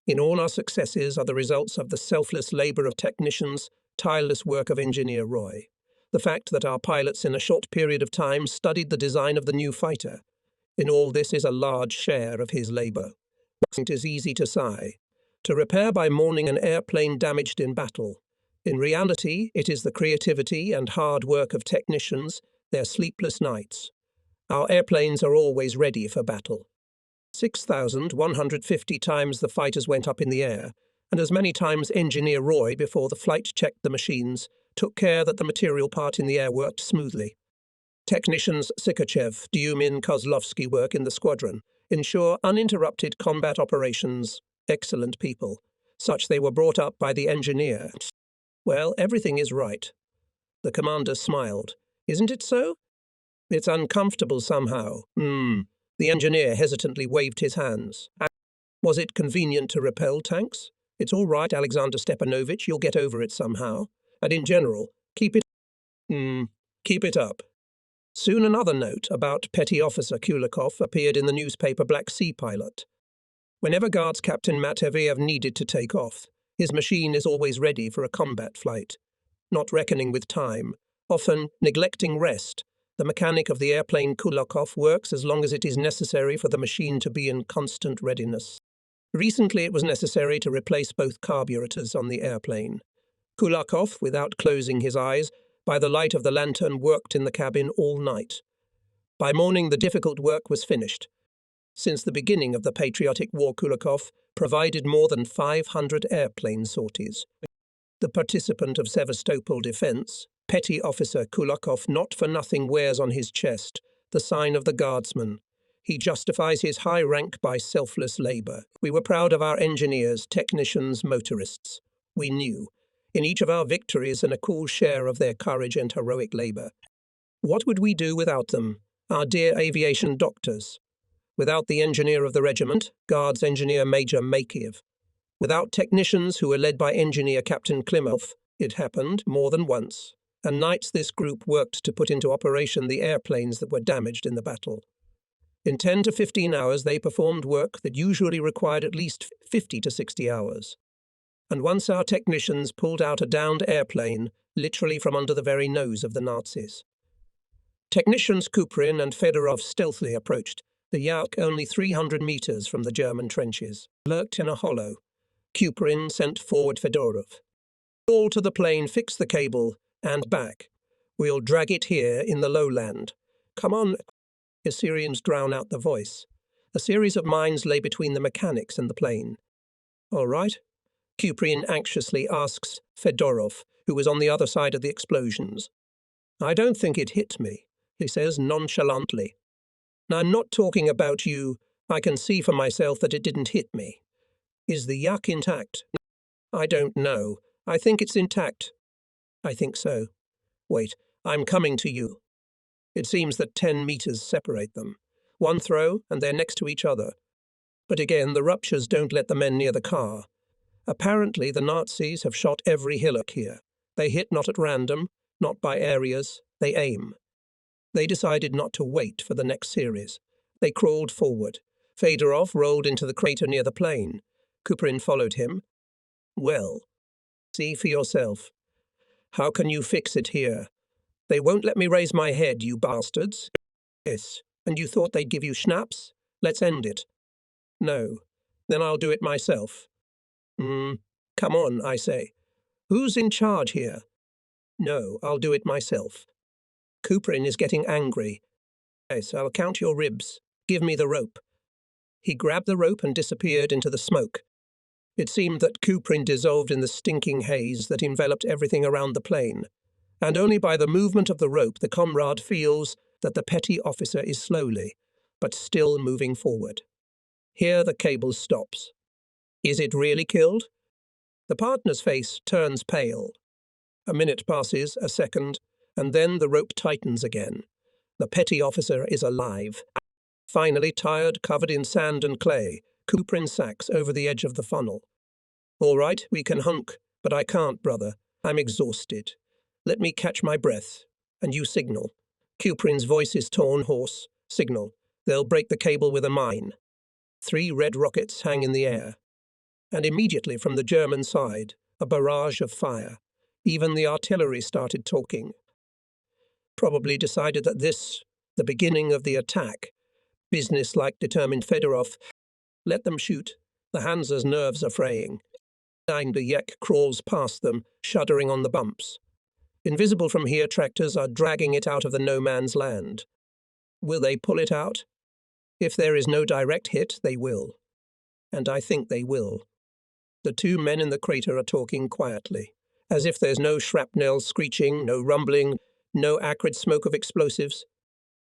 In all our successes are the results of the selfless labor of technicians, tireless work of Engineer Roy. The fact that our pilots in a short period of time studied the design of the new fighter. In all this is a large share of his labor. It is easy to sigh. To repair by morning an airplane damaged in battle. In reality, it is the creativity and hard work of technicians, their sleepless nights. Our airplanes are always ready for battle. 6,150 times the fighters went up in the air, and as many times Engineer Roy, before the flight checked the machines, took care that the material part in the air worked smoothly. Technicians Sikachev, Dyumin, Kozlovsky work in the squadron, ensure uninterrupted combat operations. Excellent people. Such they were brought up by the engineer. Well, everything is right. The commander smiled. Isn't it so? It's uncomfortable somehow. The engineer hesitantly waved his hands. Was it convenient to repel tanks? It's all right, Alexander Stepanovich, you'll get over it somehow. And in general, keep it up. Soon another note about Petty Officer Kulikov appeared in the newspaper Black Sea Pilot. Whenever Guards Captain Mateviev needed to take off, his machine is always ready for a combat flight. Not reckoning with time, often neglecting rest, the mechanic of the airplane Kulikov works as long as it is necessary for the machine to be in constant readiness. Recently it was necessary to replace both carburetors on the airplane. Kulikov, without closing his eyes, by the light of the lantern worked in the cabin all night. By morning the difficult work was finished. Since the beginning of the patriotic war, Kulikov provided more than 500 airplane sorties. The participant of Sevastopol defense, Petty Officer Kulikov, not for nothing wears on his chest the sign of the Guardsman. He justifies his high rank by selfless labor. We were proud of our engineers, technicians, motorists. We knew in each of our victories and a cool share of their courage and heroic labor. What would we do without them, our dear aviation doctors? Without the engineer of the regiment, Guards Engineer Major Makiev. Without technicians who were led by Engineer Captain Klimov, it happened more than once, and nights this group worked to put into operation the airplanes that were damaged in the battle. In 10 to 15 hours they performed work that usually required at least 50 to 60 hours. And once our technicians pulled out a downed airplane, literally from under the very nose of the Nazis. Technicians Kuprin and Fedorov stealthily approached. The Yak, only 300 meters from the German trenches, lurked in a hollow. Kuprin sent forward Fedorov. All to the plane, fix the cable, and back. We'll drag it here in the lowland. Come on. Assyrians drown out the voice. A series of mines lay between the mechanics and the plane. All right? Kuprin anxiously asks Fedorov, who was on the other side of the explosions. I don't think it hit me, he says nonchalantly. I'm not talking about you. I can see for myself that it didn't hit me. Is the Yak intact? I don't know. I think it's intact. I think so. Wait, I'm coming to you. It seems that 10 meters separate them. One throw, and they're next to each other. But again, the ruptures don't let the men near the car. Apparently, the Nazis have shot every hillock here. They hit not at random, not by areas, they aim. They decided not to wait for the next series. They crawled forward. Fedorov rolled into the crater near the plane. Kuprin followed him. Well, see for yourself. How can you fix it here? They won't let me raise my head, you bastards. Yes, and you thought they'd give you schnapps? Let's end it. No, then I'll do it myself. Come on, I say. Who's in charge here? No, I'll do it myself. Kuprin is getting angry. Yes, I'll count your ribs. Give me the rope. He grabbed the rope and disappeared into the smoke. It seemed that Kuprin dissolved in the stinking haze that enveloped everything around the plane, and only by the movement of the rope the comrade feels that the petty officer is slowly, but still moving forward. Here the cable stops. Is it really killed? The partner's face turns pale. A minute passes, a second, and then the rope tightens again. The petty officer is alive. Finally, tired, covered in sand and clay, Kuprin sacks over the edge of the funnel. All right, we can hunk, but I can't, brother. I'm exhausted. Let me catch my breath. And you signal. Kuprin's voice is torn hoarse. Signal. They'll break the cable with a mine. 3 red rockets hang in the air. And immediately from the German side, a barrage of fire. Even the artillery started talking. Probably decided that this, the beginning of the attack. Business-like determined Fedorov. Let them shoot. The Hansa's nerves are fraying. The Yak crawls past them, shuddering on the bumps. Invisible from here, tractors are dragging it out of the no-man's land. Will they pull it out? If there is no direct hit, they will. And I think they will. The 2 men in the crater are talking quietly, as if there's no shrapnel screeching, no rumbling, no acrid smoke of explosives.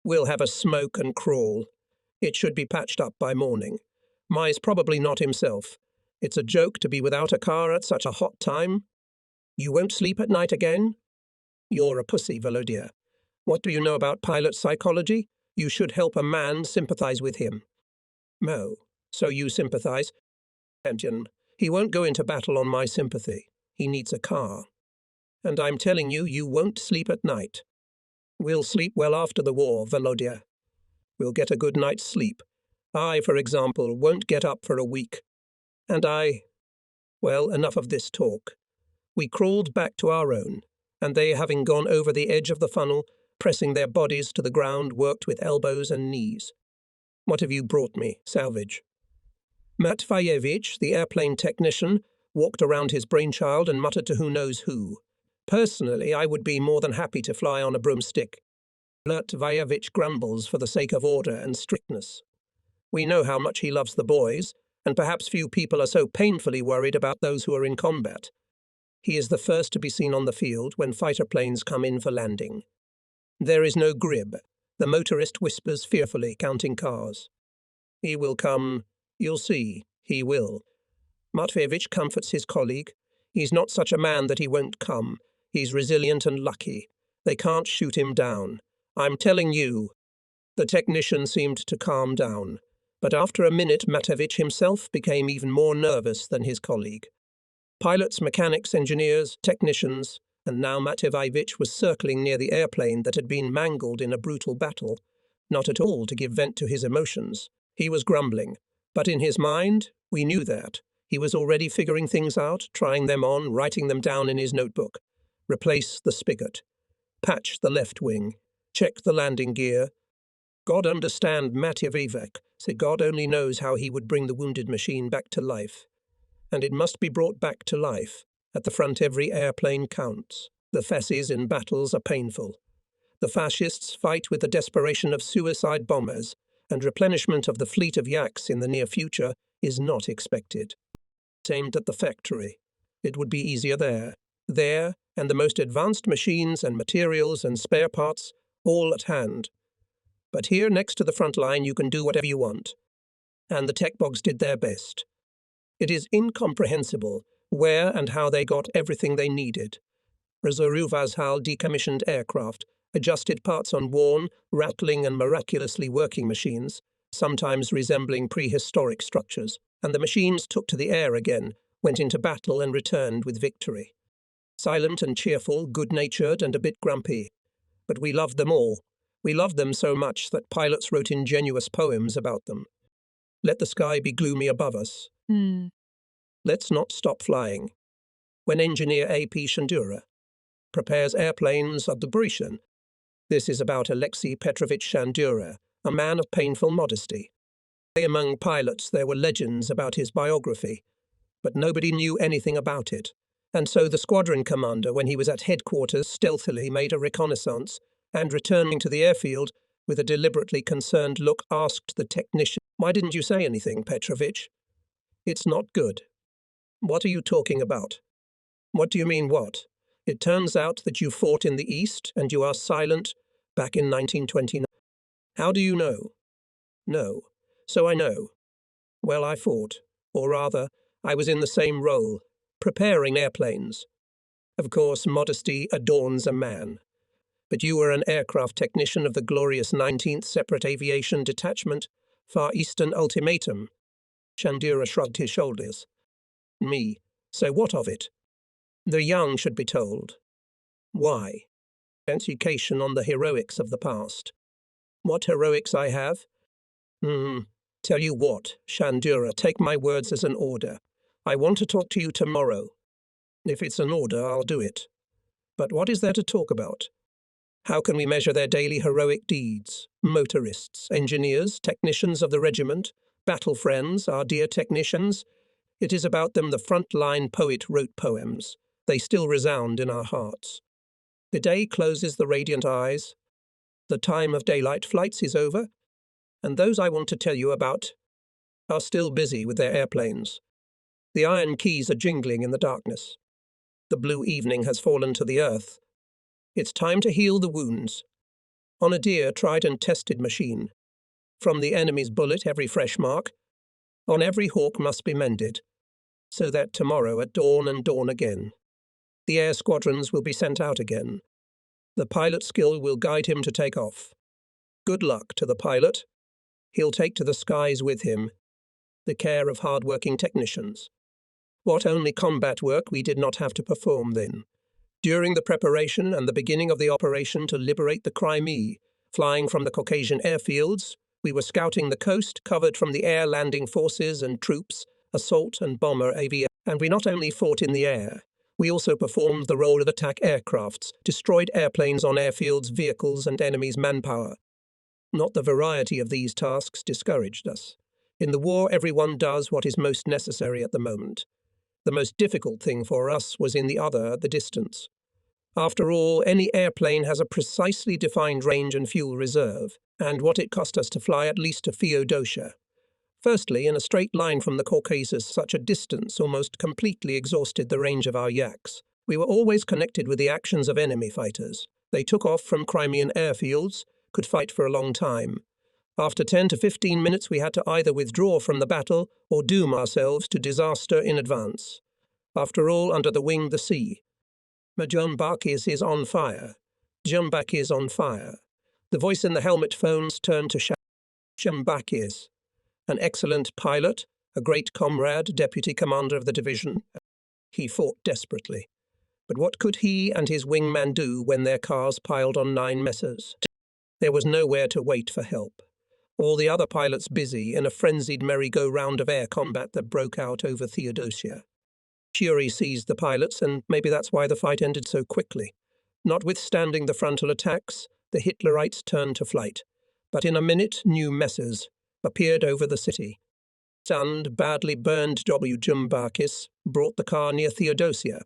We'll have a smoke and crawl. It should be patched up by morning. Mai's probably not himself. It's a joke to be without a car at such a hot time. You won't sleep at night again? You're a pussy, Volodya. What do you know about pilot psychology? You should help a man sympathize with him. No, so you sympathize? Champion, he won't go into battle on my sympathy. He needs a car. And I'm telling you, you won't sleep at night. We'll sleep well after the war, Volodya. We'll get a good night's sleep. I, for example, won't get up for a week. And well, enough of this talk. We crawled back to our own, and they, having gone over the edge of the funnel, pressing their bodies to the ground, worked with elbows and knees. What have you brought me, salvage? Matveyevich, the airplane technician, walked around his brainchild and muttered to who knows who. Personally, I would be more than happy to fly on a broomstick. Matveyevich grumbles for the sake of order and strictness. We know how much he loves the boys, and perhaps few people are so painfully worried about those who are in combat. He is the first to be seen on the field when fighter planes come in for landing. There is no grib. The motorist whispers fearfully, counting cars. He will come. You'll see. He will. Matveyevich comforts his colleague. He's not such a man that he won't come. He's resilient and lucky. They can't shoot him down. I'm telling you." The technician seemed to calm down, but after a minute Matevich himself became even more nervous than his colleague. Pilots, mechanics, engineers, technicians, and now Matevich was circling near the airplane that had been mangled in a brutal battle, not at all to give vent to his emotions. He was grumbling, but in his mind, we knew that. He was already figuring things out, trying them on, writing them down in his notebook. Replace the spigot. Patch the left wing. Check the landing gear. God understand Matevich, said God only knows how he would bring the wounded machine back to life. And it must be brought back to life. At the front every airplane counts. The fasces in battles are painful. The fascists fight with the desperation of suicide bombers, and replenishment of the fleet of yaks in the near future is not expected. Aimed at the factory. It would be easier there. There, and the most advanced machines and materials and spare parts, all at hand. But here next to the front line you can do whatever you want. And the tech bogs did their best. It is incomprehensible where and how they got everything they needed. Razoruvazhal decommissioned aircraft, adjusted parts on worn, rattling and miraculously working machines, sometimes resembling prehistoric structures, and the machines took to the air again, went into battle and returned with victory. Silent and cheerful, good-natured and a bit grumpy. But we loved them all. We loved them so much that pilots wrote ingenuous poems about them. Let the sky be gloomy above us. Let's not stop flying. When engineer A.P. Shandura prepares airplanes of the Brishan. This is about Alexei Petrovich Shandura, a man of painful modesty. Among pilots there were legends about his biography, but nobody knew anything about it. And so the squadron commander, when he was at headquarters, stealthily made a reconnaissance, and returning to the airfield, with a deliberately concerned look, asked the technician, "Why didn't you say anything, Petrovich?" "It's not good." "What are you talking about?" "What do you mean, what? It turns out that you fought in the East, and you are silent back in 1929. How do you know?" "No. So I know. Well, I fought. Or rather, I was in the same role, preparing airplanes. Of course, modesty adorns a man. But you were an aircraft technician of the glorious 19th Separate Aviation Detachment, Far Eastern Ultimatum." Shandura shrugged his shoulders. "Me. So what of it?" "The young should be told." "Why?" "Education on the heroics of the past." "What heroics I have?" Tell you what, Shandura, take my words as an order. I want to talk to you tomorrow. If it's an order, I'll do it. But what is there to talk about? How can we measure their daily heroic deeds? Motorists, engineers, technicians of the regiment, battle friends, our dear technicians. It is about them the front-line poet wrote poems. They still resound in our hearts. The day closes the radiant eyes. The time of daylight flights is over. And those I want to tell you about are still busy with their airplanes. The iron keys are jingling in the darkness. The blue evening has fallen to the earth. It's time to heal the wounds. On a dear, tried and tested machine. From the enemy's bullet every fresh mark. On every hawk must be mended. So that tomorrow at dawn and dawn again. The air squadrons will be sent out again. The pilot's skill will guide him to take off. Good luck to the pilot. He'll take to the skies with him the care of hard-working technicians. What only combat work we did not have to perform then. During the preparation and the beginning of the operation to liberate the Crimea, flying from the Caucasian airfields, we were scouting the coast, covered from the air landing forces and troops, assault and bomber aviation. And we not only fought in the air, we also performed the role of attack aircrafts, destroyed airplanes on airfields, vehicles and enemy's manpower. Not the variety of these tasks discouraged us. In the war, everyone does what is most necessary at the moment. The most difficult thing for us was in the other, the distance. After all, any airplane has a precisely defined range and fuel reserve, and what it cost us to fly at least to Feodosia. Firstly, in a straight line from the Caucasus, such a distance almost completely exhausted the range of our yaks. We were always connected with the actions of enemy fighters. They took off from Crimean airfields, could fight for a long time. After 10 to 15 minutes we had to either withdraw from the battle or doom ourselves to disaster in advance. After all, under the wing, the sea. Jumbakis is on fire. Jumbak is on fire. The voice in the helmet phones turned to shout. Jumbakis. An excellent pilot, a great comrade, deputy commander of the division. He fought desperately. But what could he and his wingman do when their cars piled on 9 messes? There was nowhere to wait for help. All the other pilots busy in a frenzied merry-go-round of air combat that broke out over Theodosia. Fury seized the pilots, and maybe that's why the fight ended so quickly. Notwithstanding the frontal attacks, the Hitlerites turned to flight. But in a minute, new messes appeared over the city. Stunned, badly burned W. Jumbakis brought the car near Theodosia.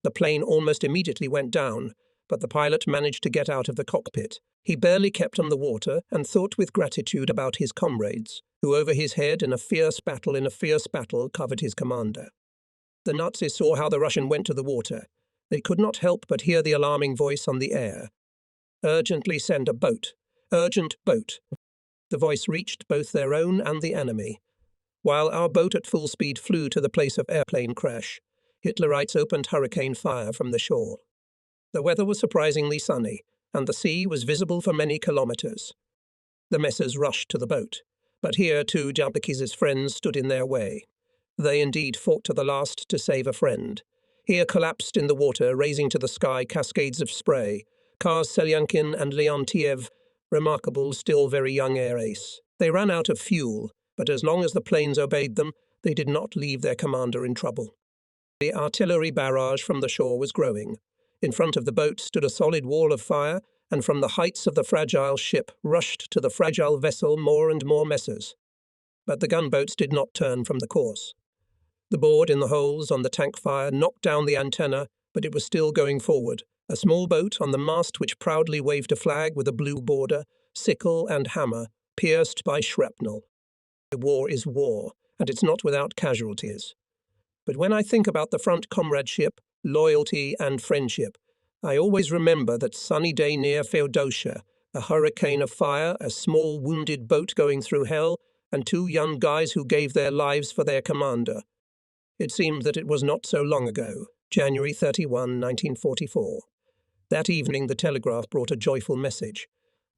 The plane almost immediately went down, but the pilot managed to get out of the cockpit. He barely kept on the water and thought with gratitude about his comrades, who over his head in a fierce battle covered his commander. The Nazis saw how the Russian went to the water. They could not help but hear the alarming voice on the air. Urgently send a boat. Urgent boat. The voice reached both their own and the enemy. While our boat at full speed flew to the place of airplane crash, Hitlerites opened hurricane fire from the shore. The weather was surprisingly sunny, and the sea was visible for many kilometers. The messers rushed to the boat, but here too Jumbakis' friends stood in their way. They indeed fought to the last to save a friend. Here collapsed in the water, raising to the sky cascades of spray, cars Selyankin and Leontiev, remarkable, still very young air ace. They ran out of fuel, but as long as the planes obeyed them, they did not leave their commander in trouble. The artillery barrage from the shore was growing. In front of the boat stood a solid wall of fire, and from the heights of the fragile ship rushed to the fragile vessel more and more messers. But the gunboats did not turn from the course. The board in the holes on the tank fire knocked down the antenna, but it was still going forward, a small boat on the mast which proudly waved a flag with a blue border, sickle and hammer, pierced by shrapnel. War is war, and it's not without casualties. But when I think about the front comradeship, loyalty and friendship, I always remember that sunny day near Feodosia, a hurricane of fire, a small wounded boat going through hell, and 2 young guys who gave their lives for their commander. It seemed that it was not so long ago, January 31, 1944. That evening the telegraph brought a joyful message.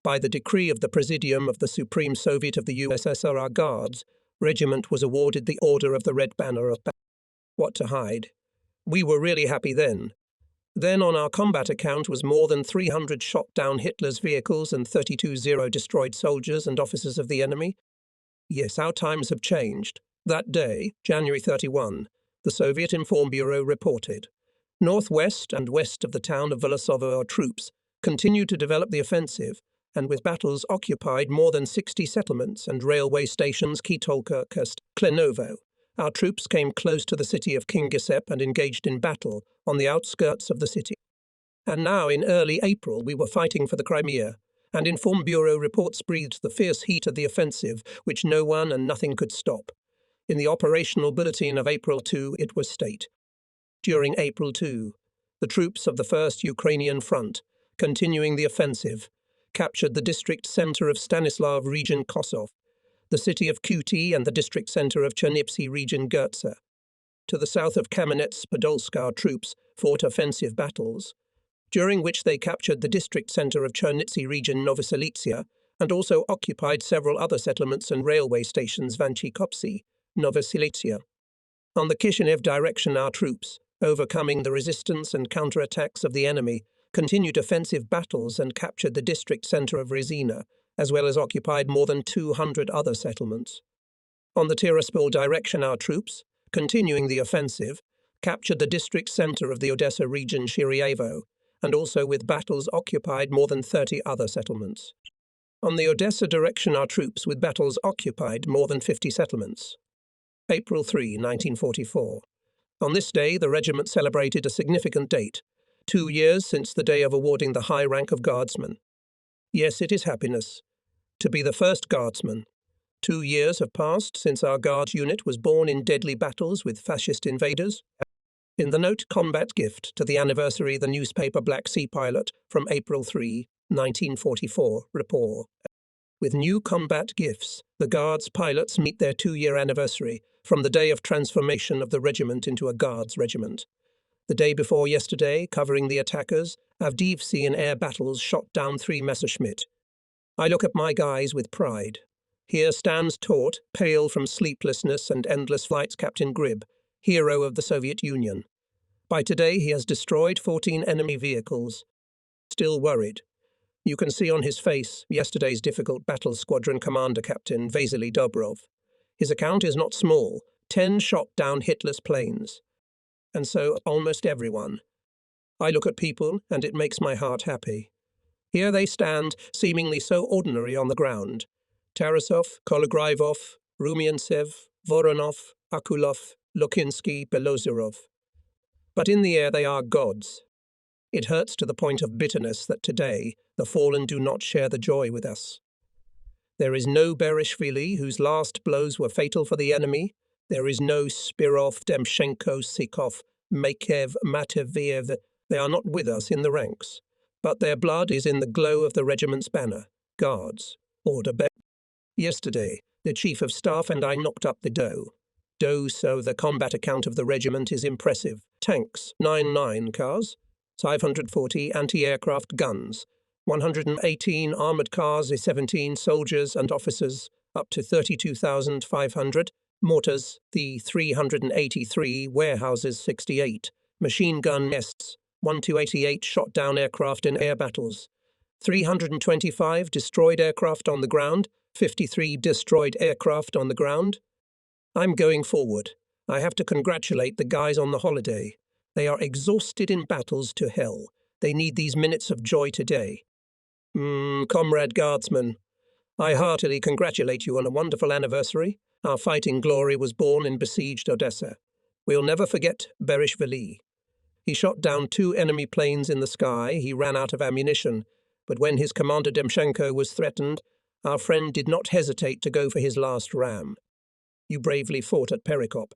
By the decree of the Presidium of the Supreme Soviet of the USSR Guards, regiment was awarded the Order of the Red Banner of Battle. What to hide? We were really happy then. Then on our combat account was more than 300 shot down Hitler's vehicles and 32 destroyed soldiers and officers of the enemy. Yes, our times have changed. That day, January 31, the Soviet Inform Bureau reported, northwest and west of the town of Volosovo our troops continued to develop the offensive, and with battles occupied more than 60 settlements and railway stations Kitolka, Klenovo. Our troops came close to the city of Kingisepp and engaged in battle on the outskirts of the city. And now, in early April, we were fighting for the Crimea, and Inform Bureau reports breathed the fierce heat of the offensive, which no one and nothing could stop. In the operational bulletin of April 2, it was state. During April 2, the troops of the 1st Ukrainian Front, continuing the offensive, captured the district center of Stanislav region Kosov, the city of Kuti and the district center of Chernivtsi region Gertsa. To the south of Kamenets-Podolsk our troops fought offensive battles, during which they captured the district center of Chernivtsi region Novosilitsia and also occupied several other settlements and railway stations Vanchikopsi, Novosilitsia. On the Kishinev direction our troops, overcoming the resistance and counterattacks of the enemy, continued offensive battles and captured the district center of Rezina, as well as occupied more than 200 other settlements. On the Tiraspol direction our troops, continuing the offensive, captured the district center of the Odessa region Shiryevo, and also with battles occupied more than 30 other settlements. On the Odessa direction our troops with battles occupied more than 50 settlements. April 3, 1944. On this day the regiment celebrated a significant date, 2 years since the day of awarding the high rank of guardsman. Yes, it is happiness. To be the first guardsman. 2 years have passed since our guards unit was born in deadly battles with fascist invaders. In the note combat gift to the anniversary the newspaper Black Sea Pilot from April 3, 1944, report. With new combat gifts, the Guards pilots meet their 2-year anniversary, from the day of transformation of the regiment into a Guards regiment. The day before yesterday, covering the attackers, Avdiivsi in air battles shot down 3 Messerschmitt. I look at my guys with pride. Here stands taut, pale from sleeplessness and endless flights, Captain Grib, hero of the Soviet Union. By today he has destroyed 14 enemy vehicles. Still worried. You can see on his face yesterday's difficult battle squadron commander, Captain Vasily Dobrov. His account is not small, 10 shot down Hitler's planes. And so almost everyone. I look at people and it makes my heart happy. Here they stand, seemingly so ordinary on the ground. Tarasov, Kologrivov, Rumiantsev, Voronov, Akulov, Lukinsky, Belozerov. But in the air they are gods. It hurts to the point of bitterness that today the fallen do not share the joy with us. There is no Berishvili, whose last blows were fatal for the enemy. There is no Spirov, Demchenko, Sikov, Makev, Mateviev. They are not with us in the ranks, but their blood is in the glow of the regiment's banner. Guards, order bearer. Yesterday, the Chief of Staff and I knocked up the dough. So the combat account of the regiment is impressive. Tanks, 99 cars, 540 anti-aircraft guns, 118 armoured cars, 17 soldiers and officers, up to 32,500, mortars, the 383, warehouses, 68, machine gun nests, 1288 shot down aircraft in air battles, 325 destroyed aircraft on the ground, 53 destroyed aircraft on the ground. I'm going forward. I have to congratulate the guys on the holiday. They are exhausted in battles to hell. They need these minutes of joy today. Comrade Guardsman, I heartily congratulate you on a wonderful anniversary. Our fighting glory was born in besieged Odessa. We'll never forget Berishvili. He shot down 2 enemy planes in the sky. He ran out of ammunition. But when his commander Demchenko was threatened, our friend did not hesitate to go for his last ram. You bravely fought at Perikop.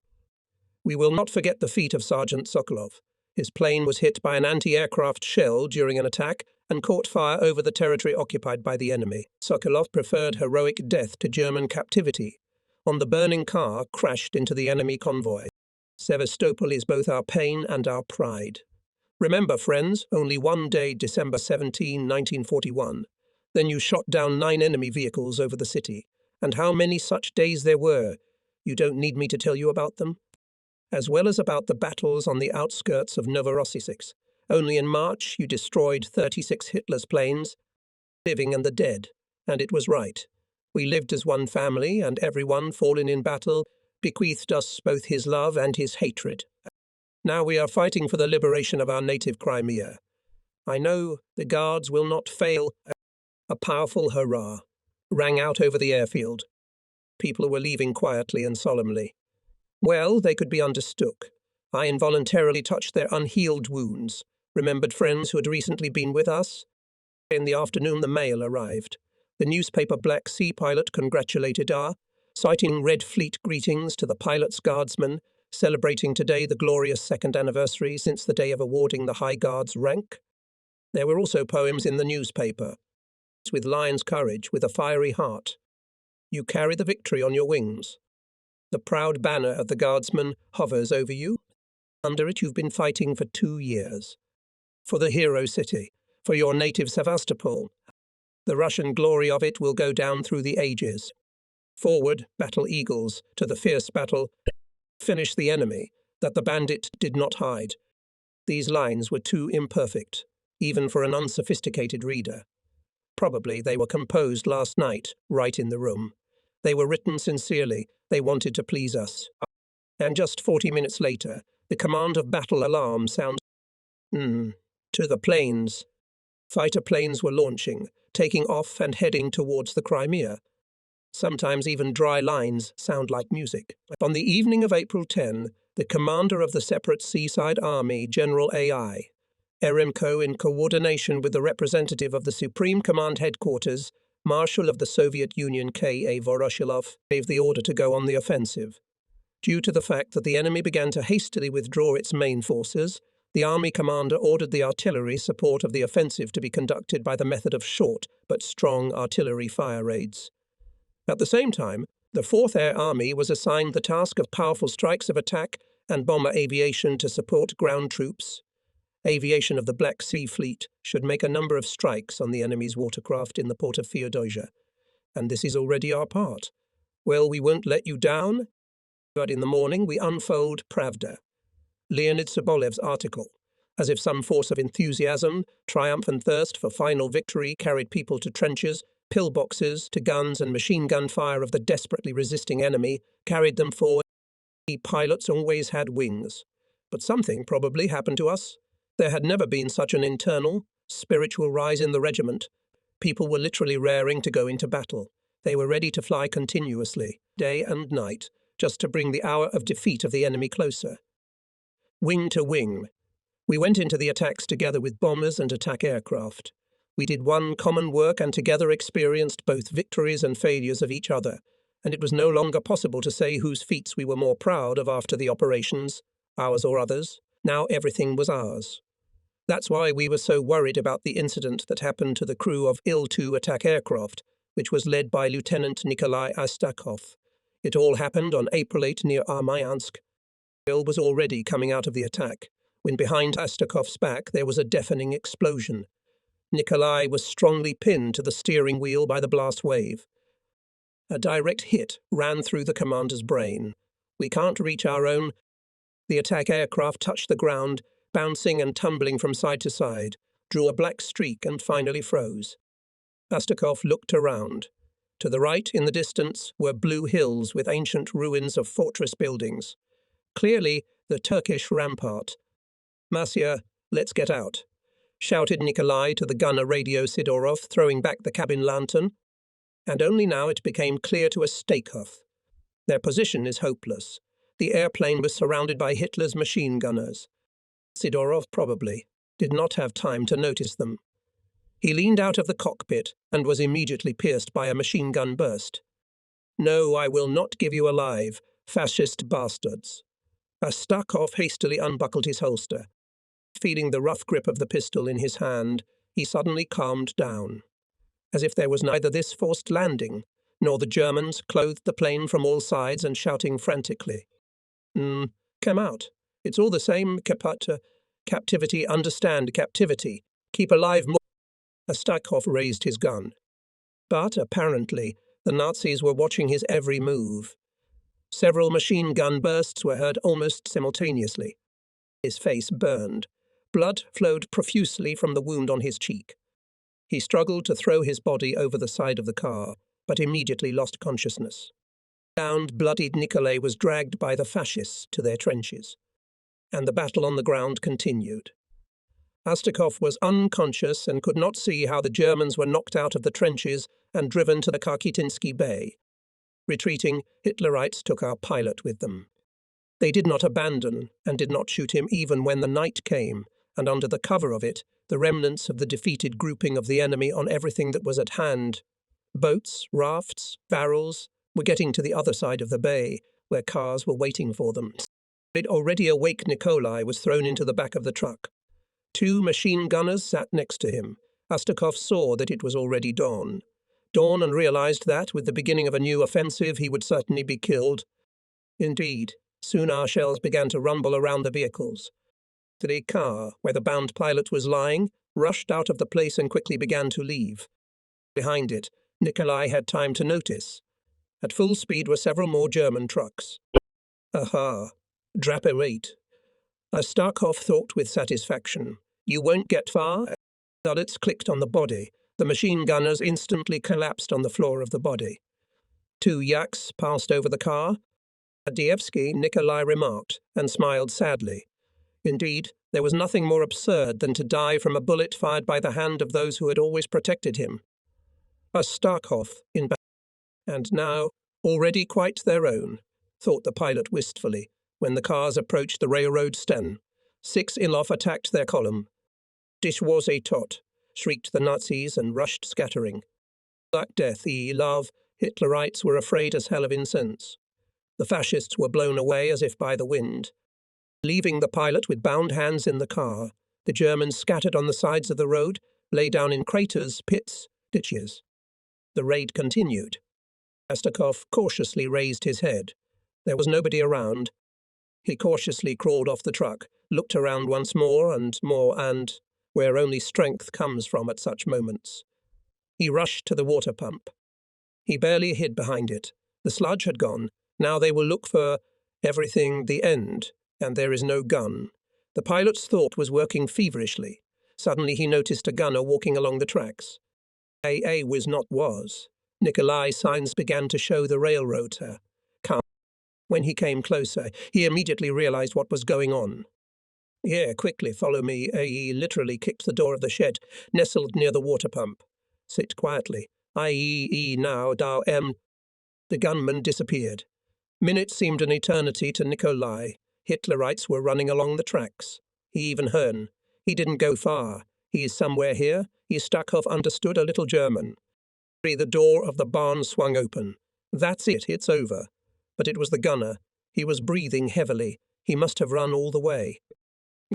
We will not forget the feat of Sergeant Sokolov. His plane was hit by an anti-aircraft shell during an attack and caught fire over the territory occupied by the enemy. Sokolov preferred heroic death to German captivity. On the burning car, crashed into the enemy convoy. Sevastopol is both our pain and our pride. Remember, friends, only one day, December 17, 1941. Then you shot down 9 enemy vehicles over the city. And how many such days there were. You don't need me to tell you about them. As well as about the battles on the outskirts of Novorossiysk. Only in March you destroyed 36 Hitler's planes, living and the dead. And it was right. We lived as one family, and everyone fallen in battle bequeathed us both his love and his hatred. Now we are fighting for the liberation of our native Crimea. I know the Guards will not fail. A powerful hurrah rang out over the airfield. People were leaving quietly and solemnly. Well, they could be understood. I involuntarily touched their unhealed wounds, remembered friends who had recently been with us. In the afternoon, the mail arrived. The newspaper Black Sea pilot congratulated our, citing Red Fleet greetings to the pilot's guardsmen, celebrating today the glorious 2nd anniversary since the day of awarding the High Guards rank. There were also poems in the newspaper. With lion's courage, with a fiery heart. You carry the victory on your wings. The proud banner of the Guardsman hovers over you. Under it you've been fighting for 2 years. For the hero city, for your native Sevastopol. The Russian glory of it will go down through the ages. Forward, battle eagles, to the fierce battle. Finish the enemy, that the bandit did not hide. These lines were too imperfect, even for an unsophisticated reader. Probably they were composed last night, right in the room. They were written sincerely. They wanted to please us. And just 40 minutes later, the command of battle alarm sounds. To the planes. Fighter planes were launching, taking off and heading towards the Crimea. Sometimes even dry lines sound like music. On the evening of April 10, the commander of the separate seaside army, General A.I., Eremko, in coordination with the representative of the Supreme Command Headquarters, Marshal of the Soviet Union K.A. Voroshilov, gave the order to go on the offensive. Due to the fact that the enemy began to hastily withdraw its main forces, the army commander ordered the artillery support of the offensive to be conducted by the method of short but strong artillery fire raids. At the same time, The Fourth Air Army was assigned the task of powerful strikes of attack and bomber aviation to support ground troops. Aviation of the Black Sea Fleet should make a number of strikes on the enemy's watercraft in the port of Feodosia. And this is already our part. Well, we won't let you down. But in the morning we unfold Pravda, Leonid Sobolev's article, as if some force of enthusiasm, triumph and thirst for final victory carried people to trenches, pillboxes, to guns and machine gun fire of the desperately resisting enemy, carried them forward. Pilots always had wings. But something probably happened to us. There had never been such an internal, spiritual rise in the regiment. People were literally raring to go into battle. They were ready to fly continuously, day and night, just to bring the hour of defeat of the enemy closer. Wing to wing. We went into the attacks together with bombers and attack aircraft. We did one common work and together experienced both victories and failures of each other, and it was no longer possible to say whose feats we were more proud of after the operations, ours or others. Now everything was ours. That's why we were so worried about the incident that happened to the crew of Il-2 attack aircraft, which was led by Lieutenant Nikolai Astakov. It all happened on April 8 near Armyansk. Il was already coming out of the attack, when behind Astakov's back there was a deafening explosion. Nikolai was strongly pinned to the steering wheel by the blast wave. A direct hit ran through the commander's brain. We can't reach our own. The attack aircraft touched the ground, bouncing and tumbling from side to side, drew a black streak and finally froze. Astakov looked around. To the right, in the distance, were blue hills with ancient ruins of fortress buildings. Clearly, the Turkish rampart. "Masya, let's get out," shouted Nikolai to the gunner radio Sidorov, throwing back the cabin lantern. And only now it became clear to Astakov. Their position is hopeless. The airplane was surrounded by Hitler's machine gunners. Sidorov probably did not have time to notice them. He leaned out of the cockpit and was immediately pierced by a machine gun burst. "No, I will not give you alive, fascist bastards." Astakov hastily unbuckled his holster. Feeling the rough grip of the pistol in his hand, he suddenly calmed down. As if there was neither this forced landing, nor the Germans clothed the plane from all sides and shouting frantically. Come out. It's all the same, captivity, understand captivity. Keep alive more." Astakov raised his gun. But, apparently, the Nazis were watching his every move. Several machine gun bursts were heard almost simultaneously. His face burned. Blood flowed profusely from the wound on his cheek. He struggled to throw his body over the side of the car, but immediately lost consciousness. Downed, bloodied Nikolai was dragged by the fascists to their trenches, and the battle on the ground continued. Astakov was unconscious and could not see how the Germans were knocked out of the trenches and driven to the Karkitinsky Bay. Retreating, Hitlerites took our pilot with them. They did not abandon and did not shoot him even when the night came, and under the cover of it, the remnants of the defeated grouping of the enemy on everything that was at hand, boats, rafts, barrels, were getting to the other side of the bay, where cars were waiting for them. The already awake Nikolai was thrown into the back of the truck. 2 machine gunners sat next to him. Astakov saw that it was already dawn. Dawn, and realized that, with the beginning of a new offensive, he would certainly be killed. Indeed, soon our shells began to rumble around the vehicles. The car, where the bound pilot was lying, rushed out of the place and quickly began to leave. Behind it, Nikolai had time to notice. At full speed were several more German trucks. Aha, Draper 8. Astakov thought with satisfaction. "You won't get far." Bullets clicked on the body. The machine gunners instantly collapsed on the floor of the body. 2 yaks passed over the car. Adievsky, Nikolai remarked, and smiled sadly. Indeed, there was nothing more absurd than to die from a bullet fired by the hand of those who had always protected him. Astakov in battle, and now already quite their own, thought the pilot wistfully, when the cars approached the railroad sten. 6 Ilov attacked their column. "Dish was a tot," shrieked the Nazis and rushed scattering. Black Death, Ilov, Hitlerites were afraid as hell of incense. The fascists were blown away as if by the wind. Leaving the pilot with bound hands in the car, the Germans scattered on the sides of the road, lay down in craters, pits, ditches. The raid continued. Astakov cautiously raised his head. There was nobody around. He cautiously crawled off the truck, looked around once more, and where only strength comes from at such moments. He rushed to the water pump. He barely hid behind it. The sludge had gone. Now they will look for everything, the end, and there is no gun. The pilot's thought was working feverishly. Suddenly he noticed a gunner walking along the tracks. Was. Nikolai's signs began to show the railroader. When he came closer, he immediately realized what was going on. Here, quickly, follow me. He literally kicked the door of the shed, nestled near the water pump. Sit quietly. Now, thou The gunman disappeared. Minutes seemed an eternity to Nikolai. Hitlerites were running along the tracks. He even heard. He didn't go far. He is somewhere here. Stakov understood a little German. The door of the barn swung open. That's it, it's over. But it was the gunner. He was breathing heavily. He must have run all the way.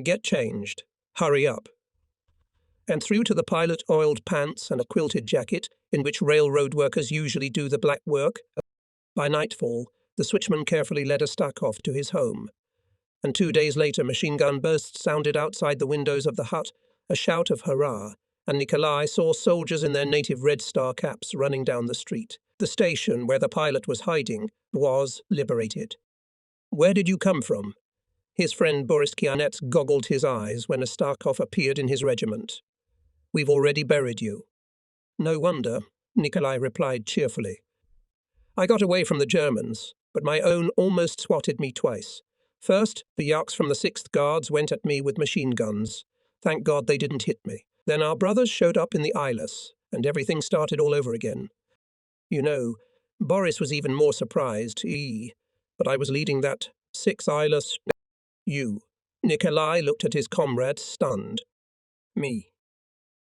Get changed. Hurry up. And through to the pilot oiled pants and a quilted jacket, in which railroad workers usually do the black work. By nightfall, the switchman carefully led Astakov to his home. And 2 days later, machine gun bursts sounded outside the windows of the hut, a shout of hurrah, and Nikolai saw soldiers in their native Red Star caps running down the street. The station where the pilot was hiding was liberated. Where did you come from? His friend Boris Kianets goggled his eyes when Astakov appeared in his regiment. We've already buried you. No wonder, Nikolai replied cheerfully. I got away from the Germans, but my own almost swatted me twice. First, the Yaks from the 6th Guards went at me with machine guns. Thank God they didn't hit me. Then our brothers showed up in the Islas, and everything started all over again. You know, Boris was even more surprised, but I was leading that 6 Islas. You. Nikolai looked at his comrade, stunned. Me.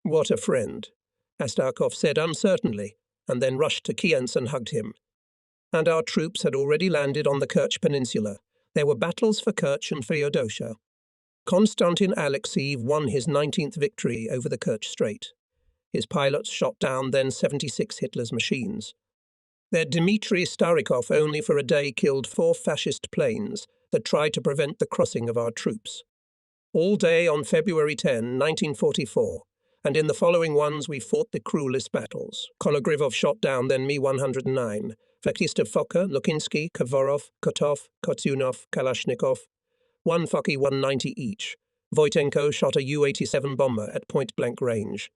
What a friend, Astakov said uncertainly, and then rushed to Kientz and hugged him. And our troops had already landed on the Kerch Peninsula. There were battles for Kerch and Feodosia. Konstantin Alexeyev won his 19th victory over the Kerch Strait. His pilots shot down then 76 Hitler's machines. Their Dmitry Starikov only for a day killed 4 fascist planes that tried to prevent the crossing of our troops. All day on February 10, 1944, and in the following ones we fought the cruelest battles. Kologrivov shot down then Mi-109, Fektistov Fokker, Lukinsky, Kavorov, Kotov, Kotsunov, Kalashnikov, 1 Fokke 190 each. Voitenko shot a U-87 bomber at point-blank range.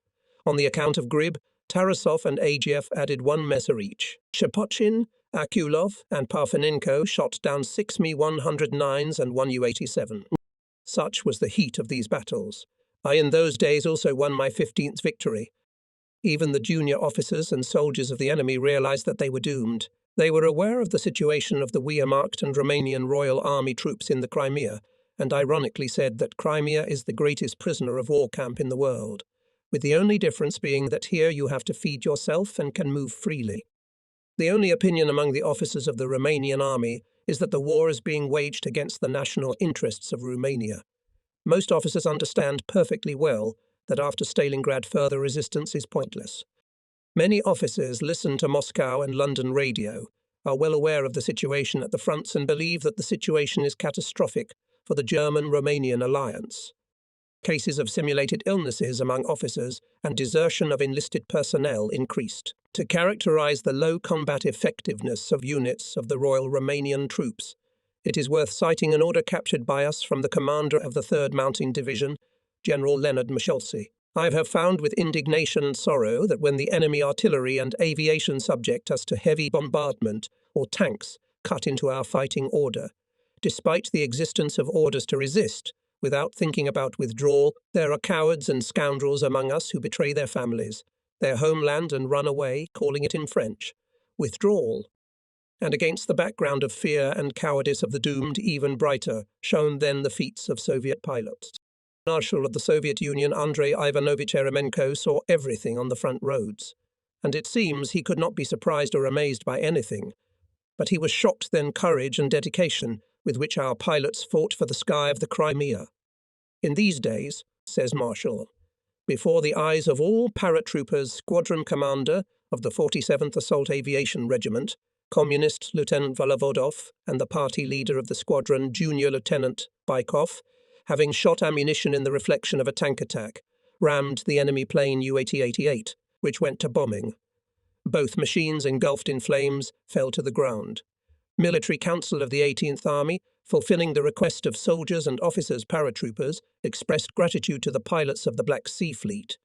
On the account of Grib, Tarasov and Agiev added 1 Messer each. Shepotchin, Akulov, and Parfenenko shot down 6 Mi-109s and 1 U-87. Such was the heat of these battles. I in those days also won my 15th victory. Even the junior officers and soldiers of the enemy realized that they were doomed. They were aware of the situation of the Wehrmacht and Romanian Royal Army troops in the Crimea, and ironically said that Crimea is the greatest prisoner of war camp in the world, with the only difference being that here you have to feed yourself and can move freely. The only opinion among the officers of the Romanian army is that the war is being waged against the national interests of Romania. Most officers understand perfectly well that after Stalingrad further resistance is pointless. Many officers listen to Moscow and London radio, are well aware of the situation at the fronts and believe that the situation is catastrophic for the German-Romanian alliance. Cases of simulated illnesses among officers and desertion of enlisted personnel increased. To characterize the low combat effectiveness of units of the Royal Romanian troops, it is worth citing an order captured by us from the commander of the 3rd Mountain Division, General Leonard Michalski. I have found with indignation and sorrow that when the enemy artillery and aviation subject us to heavy bombardment or tanks cut into our fighting order, despite the existence of orders to resist, without thinking about withdrawal, there are cowards and scoundrels among us who betray their families, their homeland and run away, calling it in French withdrawal. And against the background of fear and cowardice of the doomed, even brighter, shone then the feats of Soviet pilots. Marshal of the Soviet Union Andrei Ivanovich Eremenko saw everything on the front roads, and it seems he could not be surprised or amazed by anything, but he was shocked then courage and dedication with which our pilots fought for the sky of the Crimea. In these days, says Marshall, before the eyes of all paratroopers, squadron commander of the 47th Assault Aviation Regiment, Communist Lieutenant Volovodov and the party leader of the squadron, Junior Lieutenant Bykov, having shot ammunition in the reflection of a tank attack, rammed the enemy plane U-8088, which went to bombing. Both machines, engulfed in flames, fell to the ground. Military Council of the 18th Army, fulfilling the request of soldiers and officers paratroopers, expressed gratitude to the pilots of the Black Sea Fleet.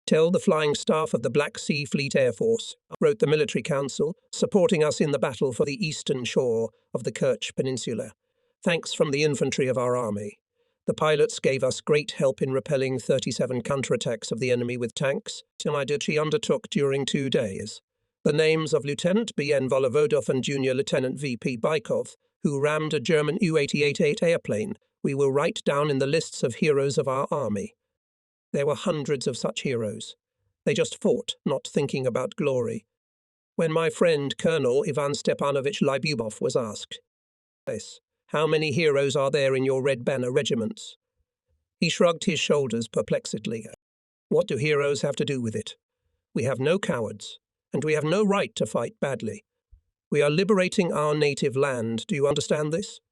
"Tell the flying staff of the Black Sea Fleet Air Force," wrote the Military Council, "supporting us in the battle for the eastern shore of the Kerch Peninsula. Thanks from the infantry of our army. The pilots gave us great help in repelling 37 counterattacks of the enemy with tanks, she undertook during 2 days. The names of Lieutenant B.N. Volovodov and Junior Lieutenant V.P. Bykov, who rammed a German U-8088 airplane, we will write down in the lists of heroes of our army. There were hundreds of such heroes. They just fought, not thinking about glory." When my friend Colonel Ivan Stepanovich Lyubimov was asked, "How many heroes are there in your Red Banner regiments?" he shrugged his shoulders perplexedly. "What do heroes have to do with it? We have no cowards, and we have no right to fight badly. We are liberating our native land, do you understand this?